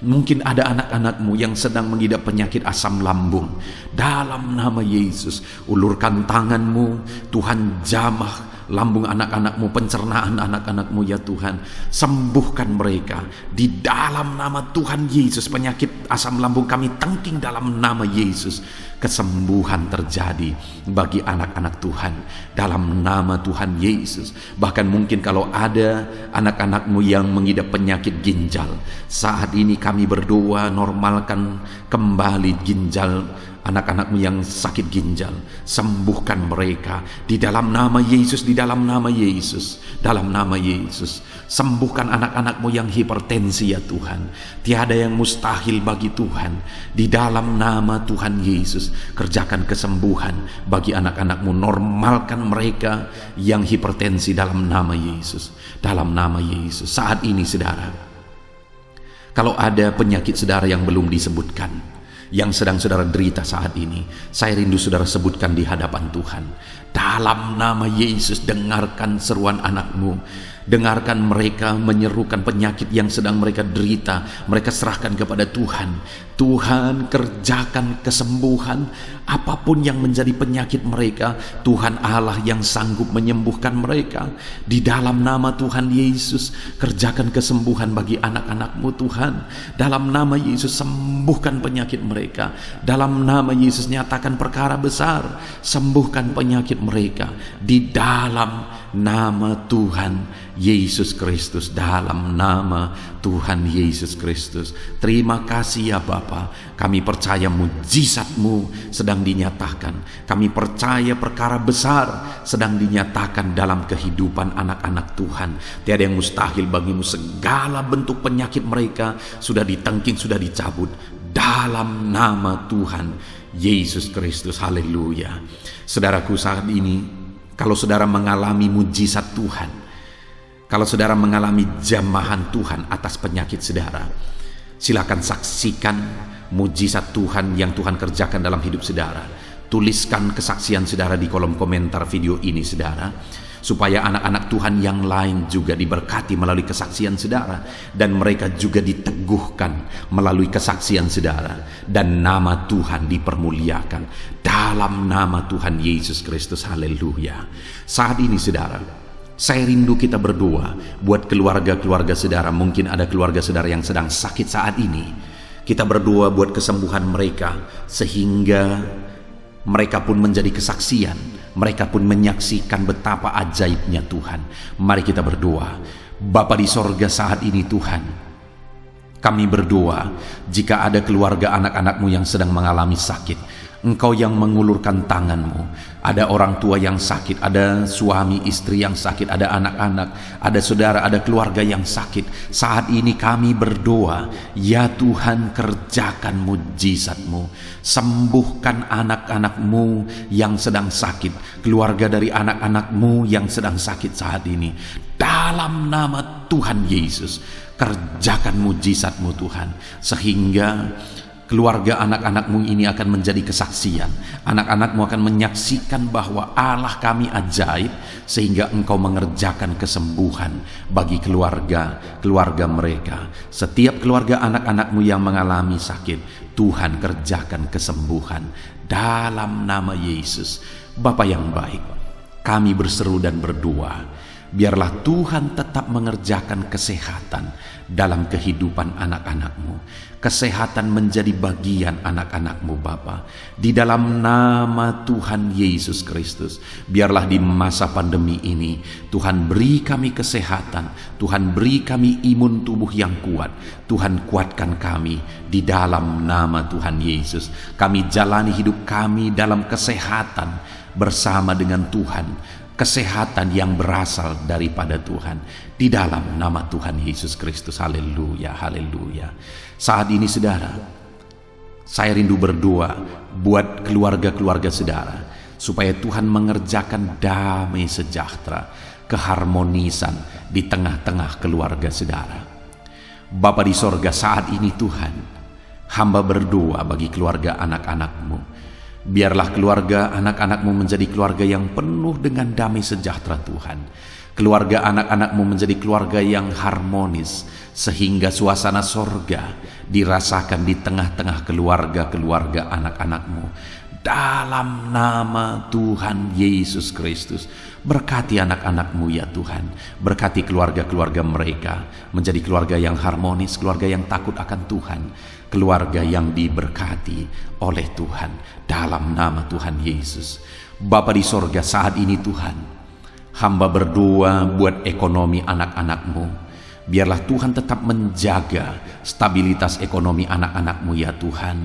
Mungkin ada anak-anak-Mu yang sedang mengidap penyakit asam lambung. Dalam nama Yesus, ulurkan tangan-Mu, Tuhan jamah lambung anak-anak-Mu, pencernaan anak-anak-Mu ya Tuhan. Sembuhkan mereka di dalam nama Tuhan Yesus. Penyakit asam lambung kami tengking dalam nama Yesus. Kesembuhan terjadi bagi anak-anak Tuhan dalam nama Tuhan Yesus. Bahkan mungkin kalau ada anak-anak-Mu yang mengidap penyakit ginjal, saat ini kami berdoa, normalkan kembali ginjal anak-anak-Mu yang sakit ginjal. Sembuhkan mereka di dalam nama Yesus, di dalam nama Yesus, dalam nama Yesus. Sembuhkan anak-anak-Mu yang hipertensi ya Tuhan. Tiada yang mustahil bagi Tuhan. Di dalam nama Tuhan Yesus, kerjakan kesembuhan bagi anak-anak-Mu. Normalkan mereka yang hipertensi dalam nama Yesus, dalam nama Yesus. Saat ini saudara, kalau ada penyakit saudara yang belum disebutkan, yang sedang saudara derita saat ini, saya rindu saudara sebutkan di hadapan Tuhan. Dalam nama Yesus, dengarkan seruan anak-Mu. Dengarkan mereka menyerukan penyakit yang sedang mereka derita. Mereka serahkan kepada Tuhan. Tuhan, kerjakan kesembuhan apapun yang menjadi penyakit mereka. Tuhan Allah yang sanggup menyembuhkan mereka. Di dalam nama Tuhan Yesus, kerjakan kesembuhan bagi anak-anak-Mu Tuhan. Dalam nama Yesus, sembuhkan penyakit mereka. Dalam nama Yesus, nyatakan perkara besar. Sembuhkan penyakit mereka. Di dalam nama Tuhan Yesus Kristus, dalam nama Tuhan Yesus Kristus. Terima kasih ya Bapa. Kami percaya mujizat-Mu sedang dinyatakan. Kami percaya perkara besar sedang dinyatakan dalam kehidupan anak-anak Tuhan. Tiada yang mustahil bagimu. Segala bentuk penyakit mereka sudah ditengking, sudah dicabut dalam nama Tuhan Yesus Kristus. Haleluya. Saudaraku, saat ini kalau saudara mengalami mujizat Tuhan, kalau saudara mengalami jamahan Tuhan atas penyakit saudara, silakan saksikan mujizat Tuhan yang Tuhan kerjakan dalam hidup saudara. Tuliskan kesaksian saudara di kolom komentar video ini saudara, supaya anak-anak Tuhan yang lain juga diberkati melalui kesaksian saudara, dan mereka juga diteguhkan melalui kesaksian saudara, dan nama Tuhan dipermuliakan dalam nama Tuhan Yesus Kristus. Haleluya. Saat ini saudara, saya rindu kita berdoa buat keluarga-keluarga saudara. Mungkin ada keluarga saudara yang sedang sakit saat ini. Kita berdoa buat kesembuhan mereka, sehingga mereka pun menjadi kesaksian, mereka pun menyaksikan betapa ajaibnya Tuhan. Mari kita berdoa. Bapa di sorga, saat ini Tuhan, kami berdoa jika ada keluarga anak-anak-Mu yang sedang mengalami sakit, Engkau yang mengulurkan tangan-Mu. Ada orang tua yang sakit, ada suami istri yang sakit, ada anak-anak, ada saudara, ada keluarga yang sakit. Saat ini kami berdoa, ya Tuhan, kerjakan mujizat-Mu. Sembuhkan anak-anak-Mu yang sedang sakit, keluarga dari anak-anak-Mu yang sedang sakit saat ini. Dalam nama Tuhan Yesus, kerjakan mujizat-Mu Tuhan, sehingga keluarga anak-anak-Mu ini akan menjadi kesaksian. Anak-anak-Mu akan menyaksikan bahwa Allah kami ajaib, sehingga Engkau mengerjakan kesembuhan bagi keluarga mereka. Setiap keluarga anak-anak-Mu yang mengalami sakit, Tuhan kerjakan kesembuhan dalam nama Yesus. Bapa yang baik, kami berseru dan berdoa, biarlah Tuhan tetap mengerjakan kesehatan dalam kehidupan anak-anak-Mu. Kesehatan menjadi bagian anak-anak-Mu Bapa. Di dalam nama Tuhan Yesus Kristus, biarlah di masa pandemi ini Tuhan beri kami kesehatan, Tuhan beri kami imun tubuh yang kuat. Tuhan kuatkan kami di dalam nama Tuhan Yesus. Kami jalani hidup kami dalam kesehatan bersama dengan Tuhan, kesehatan yang berasal daripada Tuhan, di dalam nama Tuhan Yesus Kristus. Haleluya, haleluya. Saat ini saudara, saya rindu berdoa buat keluarga-keluarga saudara, supaya Tuhan mengerjakan damai sejahtera, keharmonisan di tengah-tengah keluarga saudara. Bapa di sorga, saat ini Tuhan, hamba berdoa bagi keluarga anak-anak-Mu. Biarlah keluarga anak-anak-Mu menjadi keluarga yang penuh dengan damai sejahtera Tuhan. Keluarga anak-anak-Mu menjadi keluarga yang harmonis, sehingga suasana sorga dirasakan di tengah-tengah keluarga-keluarga anak-anak-Mu. Dalam nama Tuhan Yesus Kristus, berkati anak-anak-Mu ya Tuhan. Berkati keluarga-keluarga mereka menjadi keluarga yang harmonis, keluarga yang takut akan Tuhan, keluarga yang diberkati oleh Tuhan, dalam nama Tuhan Yesus. Bapa di sorga, saat ini Tuhan, hamba berdoa buat ekonomi anak-anak-Mu. Biarlah Tuhan tetap menjaga stabilitas ekonomi anak-anak-Mu ya Tuhan,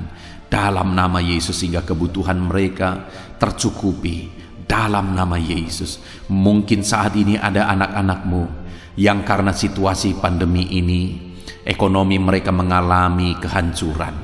dalam nama Yesus, sehingga kebutuhan mereka tercukupi dalam nama Yesus. Mungkin saat ini ada anak-anak-Mu yang karena situasi pandemi ini ekonomi mereka mengalami kehancuran.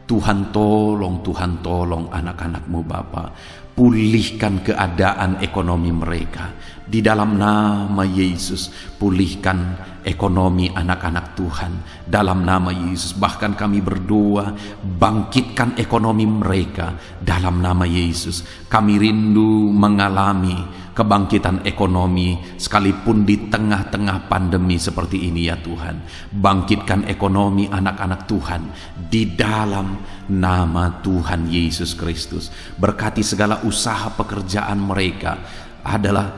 Tuhan tolong anak-anak-Mu Bapa. Pulihkan keadaan ekonomi mereka di dalam nama Yesus. Pulihkan ekonomi anak-anak Tuhan dalam nama Yesus. Bahkan kami berdoa, bangkitkan ekonomi mereka dalam nama Yesus. Kami rindu mengalami kebangkitan ekonomi sekalipun di tengah-tengah pandemi seperti ini ya Tuhan. Bangkitkan ekonomi anak-anak Tuhan di dalam nama Tuhan Yesus Kristus. Berkati segala usaha pekerjaan mereka. Adalah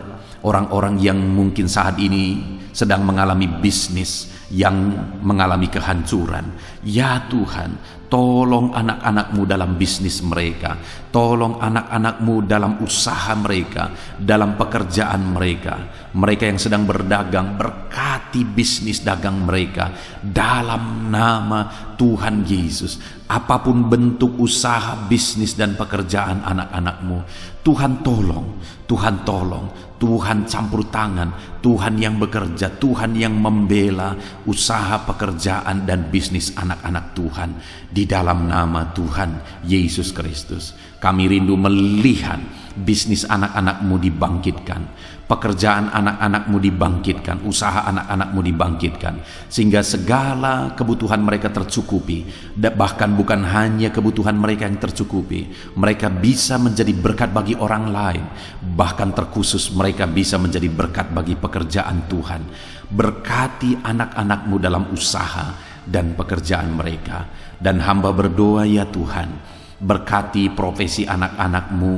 orang-orang yang mungkin saat ini sedang mengalami bisnis yang mengalami kehancuran. Ya Tuhan, tolong anak-anak-Mu dalam bisnis mereka. Tolong anak-anak-Mu dalam usaha mereka, dalam pekerjaan mereka. Mereka yang sedang berdagang, berkati bisnis dagang mereka dalam nama Tuhan Yesus. Apapun bentuk usaha, bisnis dan pekerjaan anak-anak-Mu, Tuhan tolong, Tuhan tolong, Tuhan campur tangan, Tuhan yang bekerja, Tuhan yang membela usaha, pekerjaan dan bisnis anak-anak Tuhan di dalam nama Tuhan Yesus Kristus. Kami rindu melihat bisnis anak-anakmu dibangkitkan, pekerjaan anak-anakmu dibangkitkan, usaha anak-anakmu dibangkitkan, sehingga segala kebutuhan mereka tercukupi. Bahkan bukan hanya kebutuhan mereka yang tercukupi, mereka bisa menjadi berkat bagi orang lain. Bahkan terkhusus mereka bisa menjadi berkat bagi pekerjaan Tuhan. Berkati anak-anakmu dalam usaha dan pekerjaan mereka. Dan hamba berdoa, ya Tuhan, berkati profesi anak-anakmu,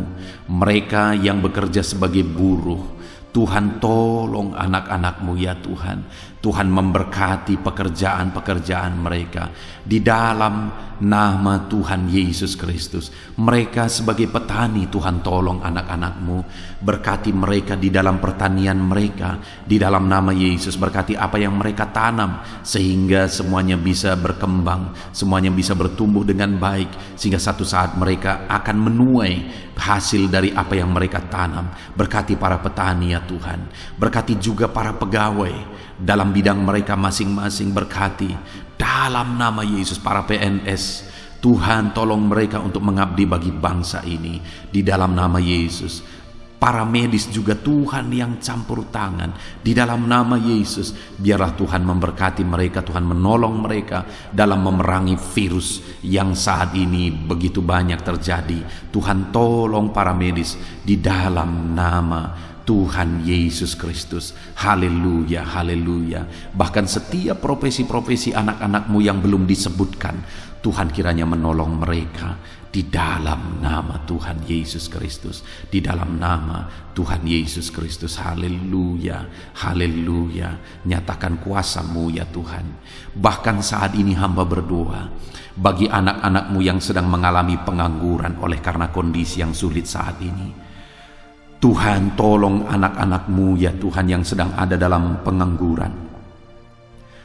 mereka yang bekerja sebagai buruh. Tuhan, tolong anak-anakmu, ya Tuhan. Tuhan memberkati pekerjaan-pekerjaan mereka di dalam nama Tuhan Yesus Kristus. Mereka sebagai petani, Tuhan tolong anak-anakmu, berkati mereka di dalam pertanian mereka di dalam nama Yesus. Berkati apa yang mereka tanam sehingga semuanya bisa berkembang, semuanya bisa bertumbuh dengan baik, sehingga satu saat mereka akan menuai hasil dari apa yang mereka tanam. Berkati para petani, ya Tuhan. Berkati juga para pegawai dalam bidang mereka masing-masing. Berkati dalam nama Yesus para PNS. Tuhan, tolong mereka untuk mengabdi bagi bangsa ini di dalam nama Yesus. Para medis juga Tuhan yang campur tangan di dalam nama Yesus. Biarlah Tuhan memberkati mereka, Tuhan menolong mereka dalam memerangi virus yang saat ini begitu banyak terjadi. Tuhan tolong para medis di dalam nama Tuhan Yesus Kristus. Haleluya, haleluya. Bahkan setiap profesi-profesi anak-anakmu yang belum disebutkan, Tuhan kiranya menolong mereka di dalam nama Tuhan Yesus Kristus. Di dalam nama Tuhan Yesus Kristus. Haleluya, haleluya. Nyatakan kuasa-Mu, ya Tuhan. Bahkan saat ini hamba berdoa bagi anak-anakmu yang sedang mengalami pengangguran oleh karena kondisi yang sulit saat ini. Tuhan, tolong anak-anakmu, ya Tuhan, yang sedang ada dalam pengangguran.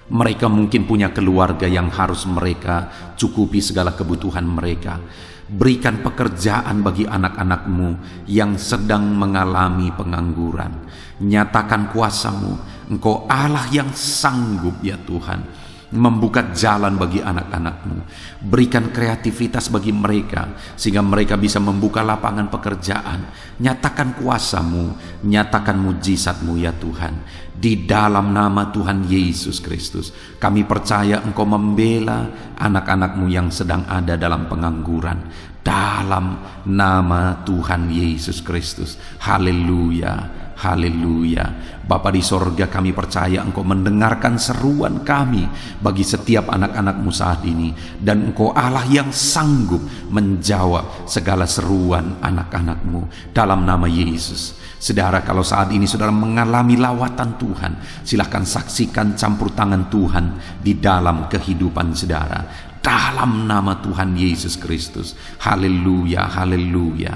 Mereka mungkin punya keluarga yang harus mereka cukupi segala kebutuhan mereka. Berikan pekerjaan bagi anak-anakmu yang sedang mengalami pengangguran. Nyatakan kuasa-Mu. Engkau Allah yang sanggup, ya Tuhan, membuka jalan bagi anak-anakmu. Berikan kreativitas bagi mereka sehingga mereka bisa membuka lapangan pekerjaan. Nyatakan kuasa-Mu, nyatakan mujizat-Mu, ya Tuhan. Di dalam nama Tuhan Yesus Kristus, kami percaya Engkau membela anak-anakmu yang sedang ada dalam pengangguran. Dalam nama Tuhan Yesus Kristus. Haleluya, haleluya. Bapa di sorga, kami percaya Engkau mendengarkan seruan kami bagi setiap anak-anakmu saat ini. Dan Engkau Allah yang sanggup menjawab segala seruan anak-anakmu dalam nama Yesus. Saudara, kalau saat ini saudara mengalami lawatan Tuhan, silahkan saksikan campur tangan Tuhan di dalam kehidupan saudara. Dalam nama Tuhan Yesus Kristus. Haleluya, haleluya.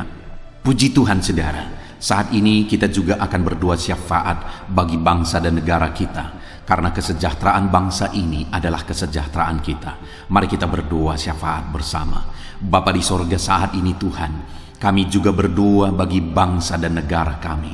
Puji Tuhan saudara. Saat ini kita juga akan berdoa syafaat bagi bangsa dan negara kita, karena kesejahteraan bangsa ini adalah kesejahteraan kita. Mari kita berdoa syafaat bersama. Bapa di sorga, saat ini Tuhan, kami juga berdoa bagi bangsa dan negara kami.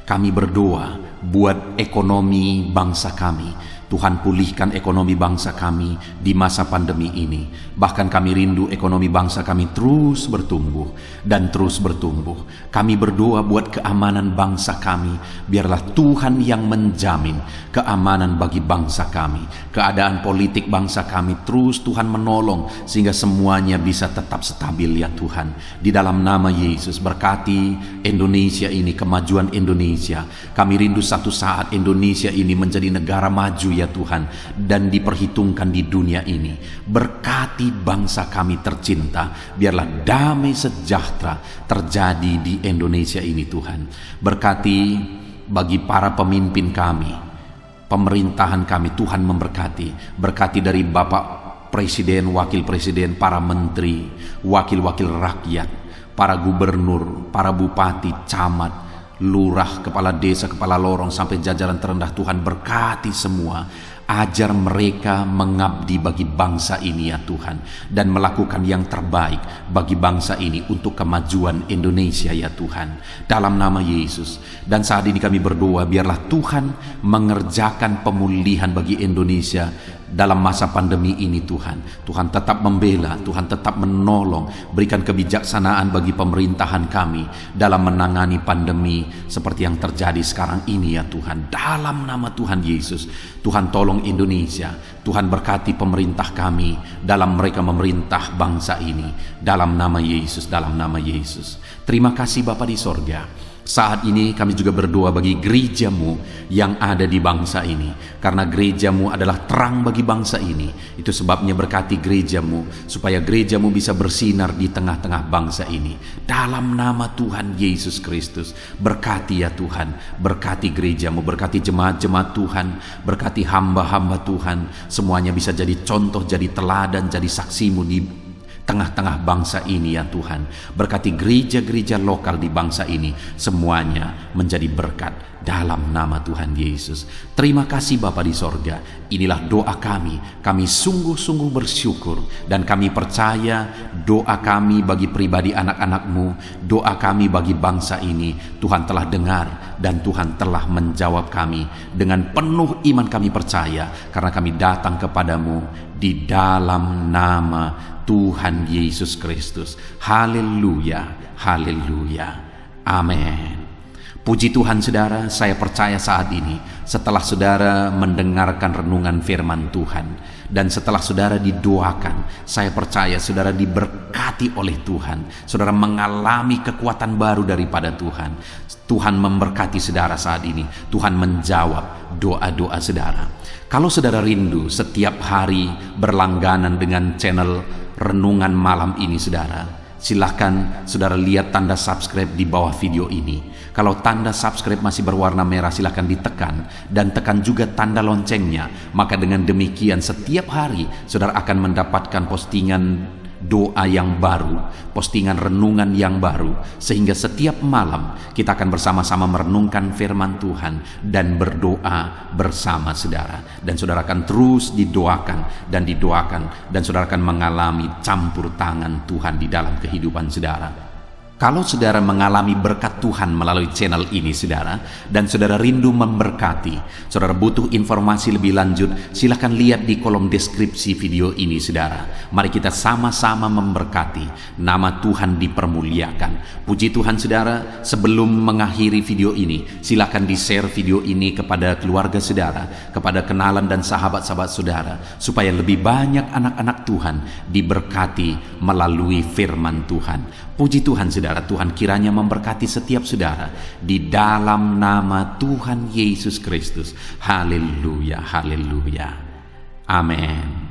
Kami berdoa buat ekonomi bangsa kami. Tuhan, pulihkan ekonomi bangsa kami di masa pandemi ini. Bahkan kami rindu ekonomi bangsa kami terus bertumbuh dan terus bertumbuh. Kami berdoa buat keamanan bangsa kami. Biarlah Tuhan yang menjamin keamanan bagi bangsa kami. Keadaan politik bangsa kami terus Tuhan menolong sehingga semuanya bisa tetap stabil, ya Tuhan. Di dalam nama Yesus, berkati Indonesia ini, kemajuan Indonesia. Kami rindu satu saat Indonesia ini menjadi negara maju, ya Tuhan, dan diperhitungkan di dunia ini. Berkati bangsa kami tercinta, biarlah damai sejahtera terjadi di Indonesia ini, Tuhan. Berkati bagi para pemimpin kami, pemerintahan kami, Tuhan memberkati. Berkati dari Bapak Presiden, Wakil Presiden, para menteri, wakil-wakil rakyat, para gubernur, para bupati, camat, lurah, kepala desa, kepala lorong, sampai jajaran terendah. Tuhan berkati semua. Ajar mereka mengabdi bagi bangsa ini, ya Tuhan, dan melakukan yang terbaik bagi bangsa ini untuk kemajuan Indonesia, ya Tuhan, dalam nama Yesus. Dan saat ini kami berdoa, biarlah Tuhan mengerjakan pemulihan bagi Indonesia dalam masa pandemi ini Tuhan. Tuhan tetap membela, Tuhan tetap menolong, berikan kebijaksanaan bagi pemerintahan kami dalam menangani pandemi seperti yang terjadi sekarang ini ya Tuhan. Dalam nama Tuhan Yesus, Tuhan tolong Indonesia, Tuhan berkati pemerintah kami dalam mereka memerintah bangsa ini. Dalam nama Yesus, dalam nama Yesus. Terima kasih Bapa di sorga. Saat ini kami juga berdoa bagi gerejamu yang ada di bangsa ini, karena gerejamu adalah terang bagi bangsa ini. Itu sebabnya berkati gerejamu, supaya gerejamu bisa bersinar di tengah-tengah bangsa ini. Dalam nama Tuhan Yesus Kristus, berkati ya Tuhan, berkati gerejamu, berkati jemaat-jemaat Tuhan, berkati hamba-hamba Tuhan, semuanya bisa jadi contoh, jadi teladan, jadi saksimu di tengah-tengah bangsa ini ya Tuhan. Berkati gereja-gereja lokal di bangsa ini, semuanya menjadi berkat dalam nama Tuhan Yesus. Terima kasih Bapa di sorga. Inilah doa kami. Kami sungguh-sungguh bersyukur dan kami percaya doa kami bagi pribadi anak-anak-Mu, doa kami bagi bangsa ini, Tuhan telah dengar dan Tuhan telah menjawab kami. Dengan penuh iman kami percaya, karena kami datang kepadamu di dalam nama Tuhan Yesus Kristus. Haleluya, haleluya, amin. Puji Tuhan saudara, saya percaya saat ini setelah saudara mendengarkan renungan firman Tuhan dan setelah saudara didoakan, saya percaya saudara diberkati oleh Tuhan. Saudara mengalami kekuatan baru daripada Tuhan. Tuhan memberkati saudara saat ini. Tuhan menjawab doa-doa saudara. Kalau saudara rindu setiap hari berlangganan dengan channel renungan malam ini saudara, silahkan saudara lihat tanda subscribe di bawah video ini. Kalau tanda subscribe masih berwarna merah, silahkan ditekan dan tekan juga tanda loncengnya. Maka dengan demikian setiap hari saudara akan mendapatkan postingan doa yang baru, postingan renungan yang baru, sehingga setiap malam kita akan bersama-sama merenungkan firman Tuhan dan berdoa bersama saudara. Dan saudara akan terus didoakan dan didoakan, dan saudara akan mengalami campur tangan Tuhan di dalam kehidupan saudara. Kalau saudara mengalami berkat Tuhan melalui channel ini saudara, dan saudara rindu memberkati, saudara butuh informasi lebih lanjut, silahkan lihat di kolom deskripsi video ini saudara. Mari kita sama-sama memberkati, nama Tuhan dipermuliakan. Puji Tuhan saudara, sebelum mengakhiri video ini, silahkan di-share video ini kepada keluarga saudara, kepada kenalan dan sahabat-sahabat saudara, supaya lebih banyak anak-anak Tuhan diberkati melalui firman Tuhan. Puji Tuhan saudara, Tuhan kiranya memberkati setiap saudara di dalam nama Tuhan Yesus Kristus. Haleluya, haleluya, amin.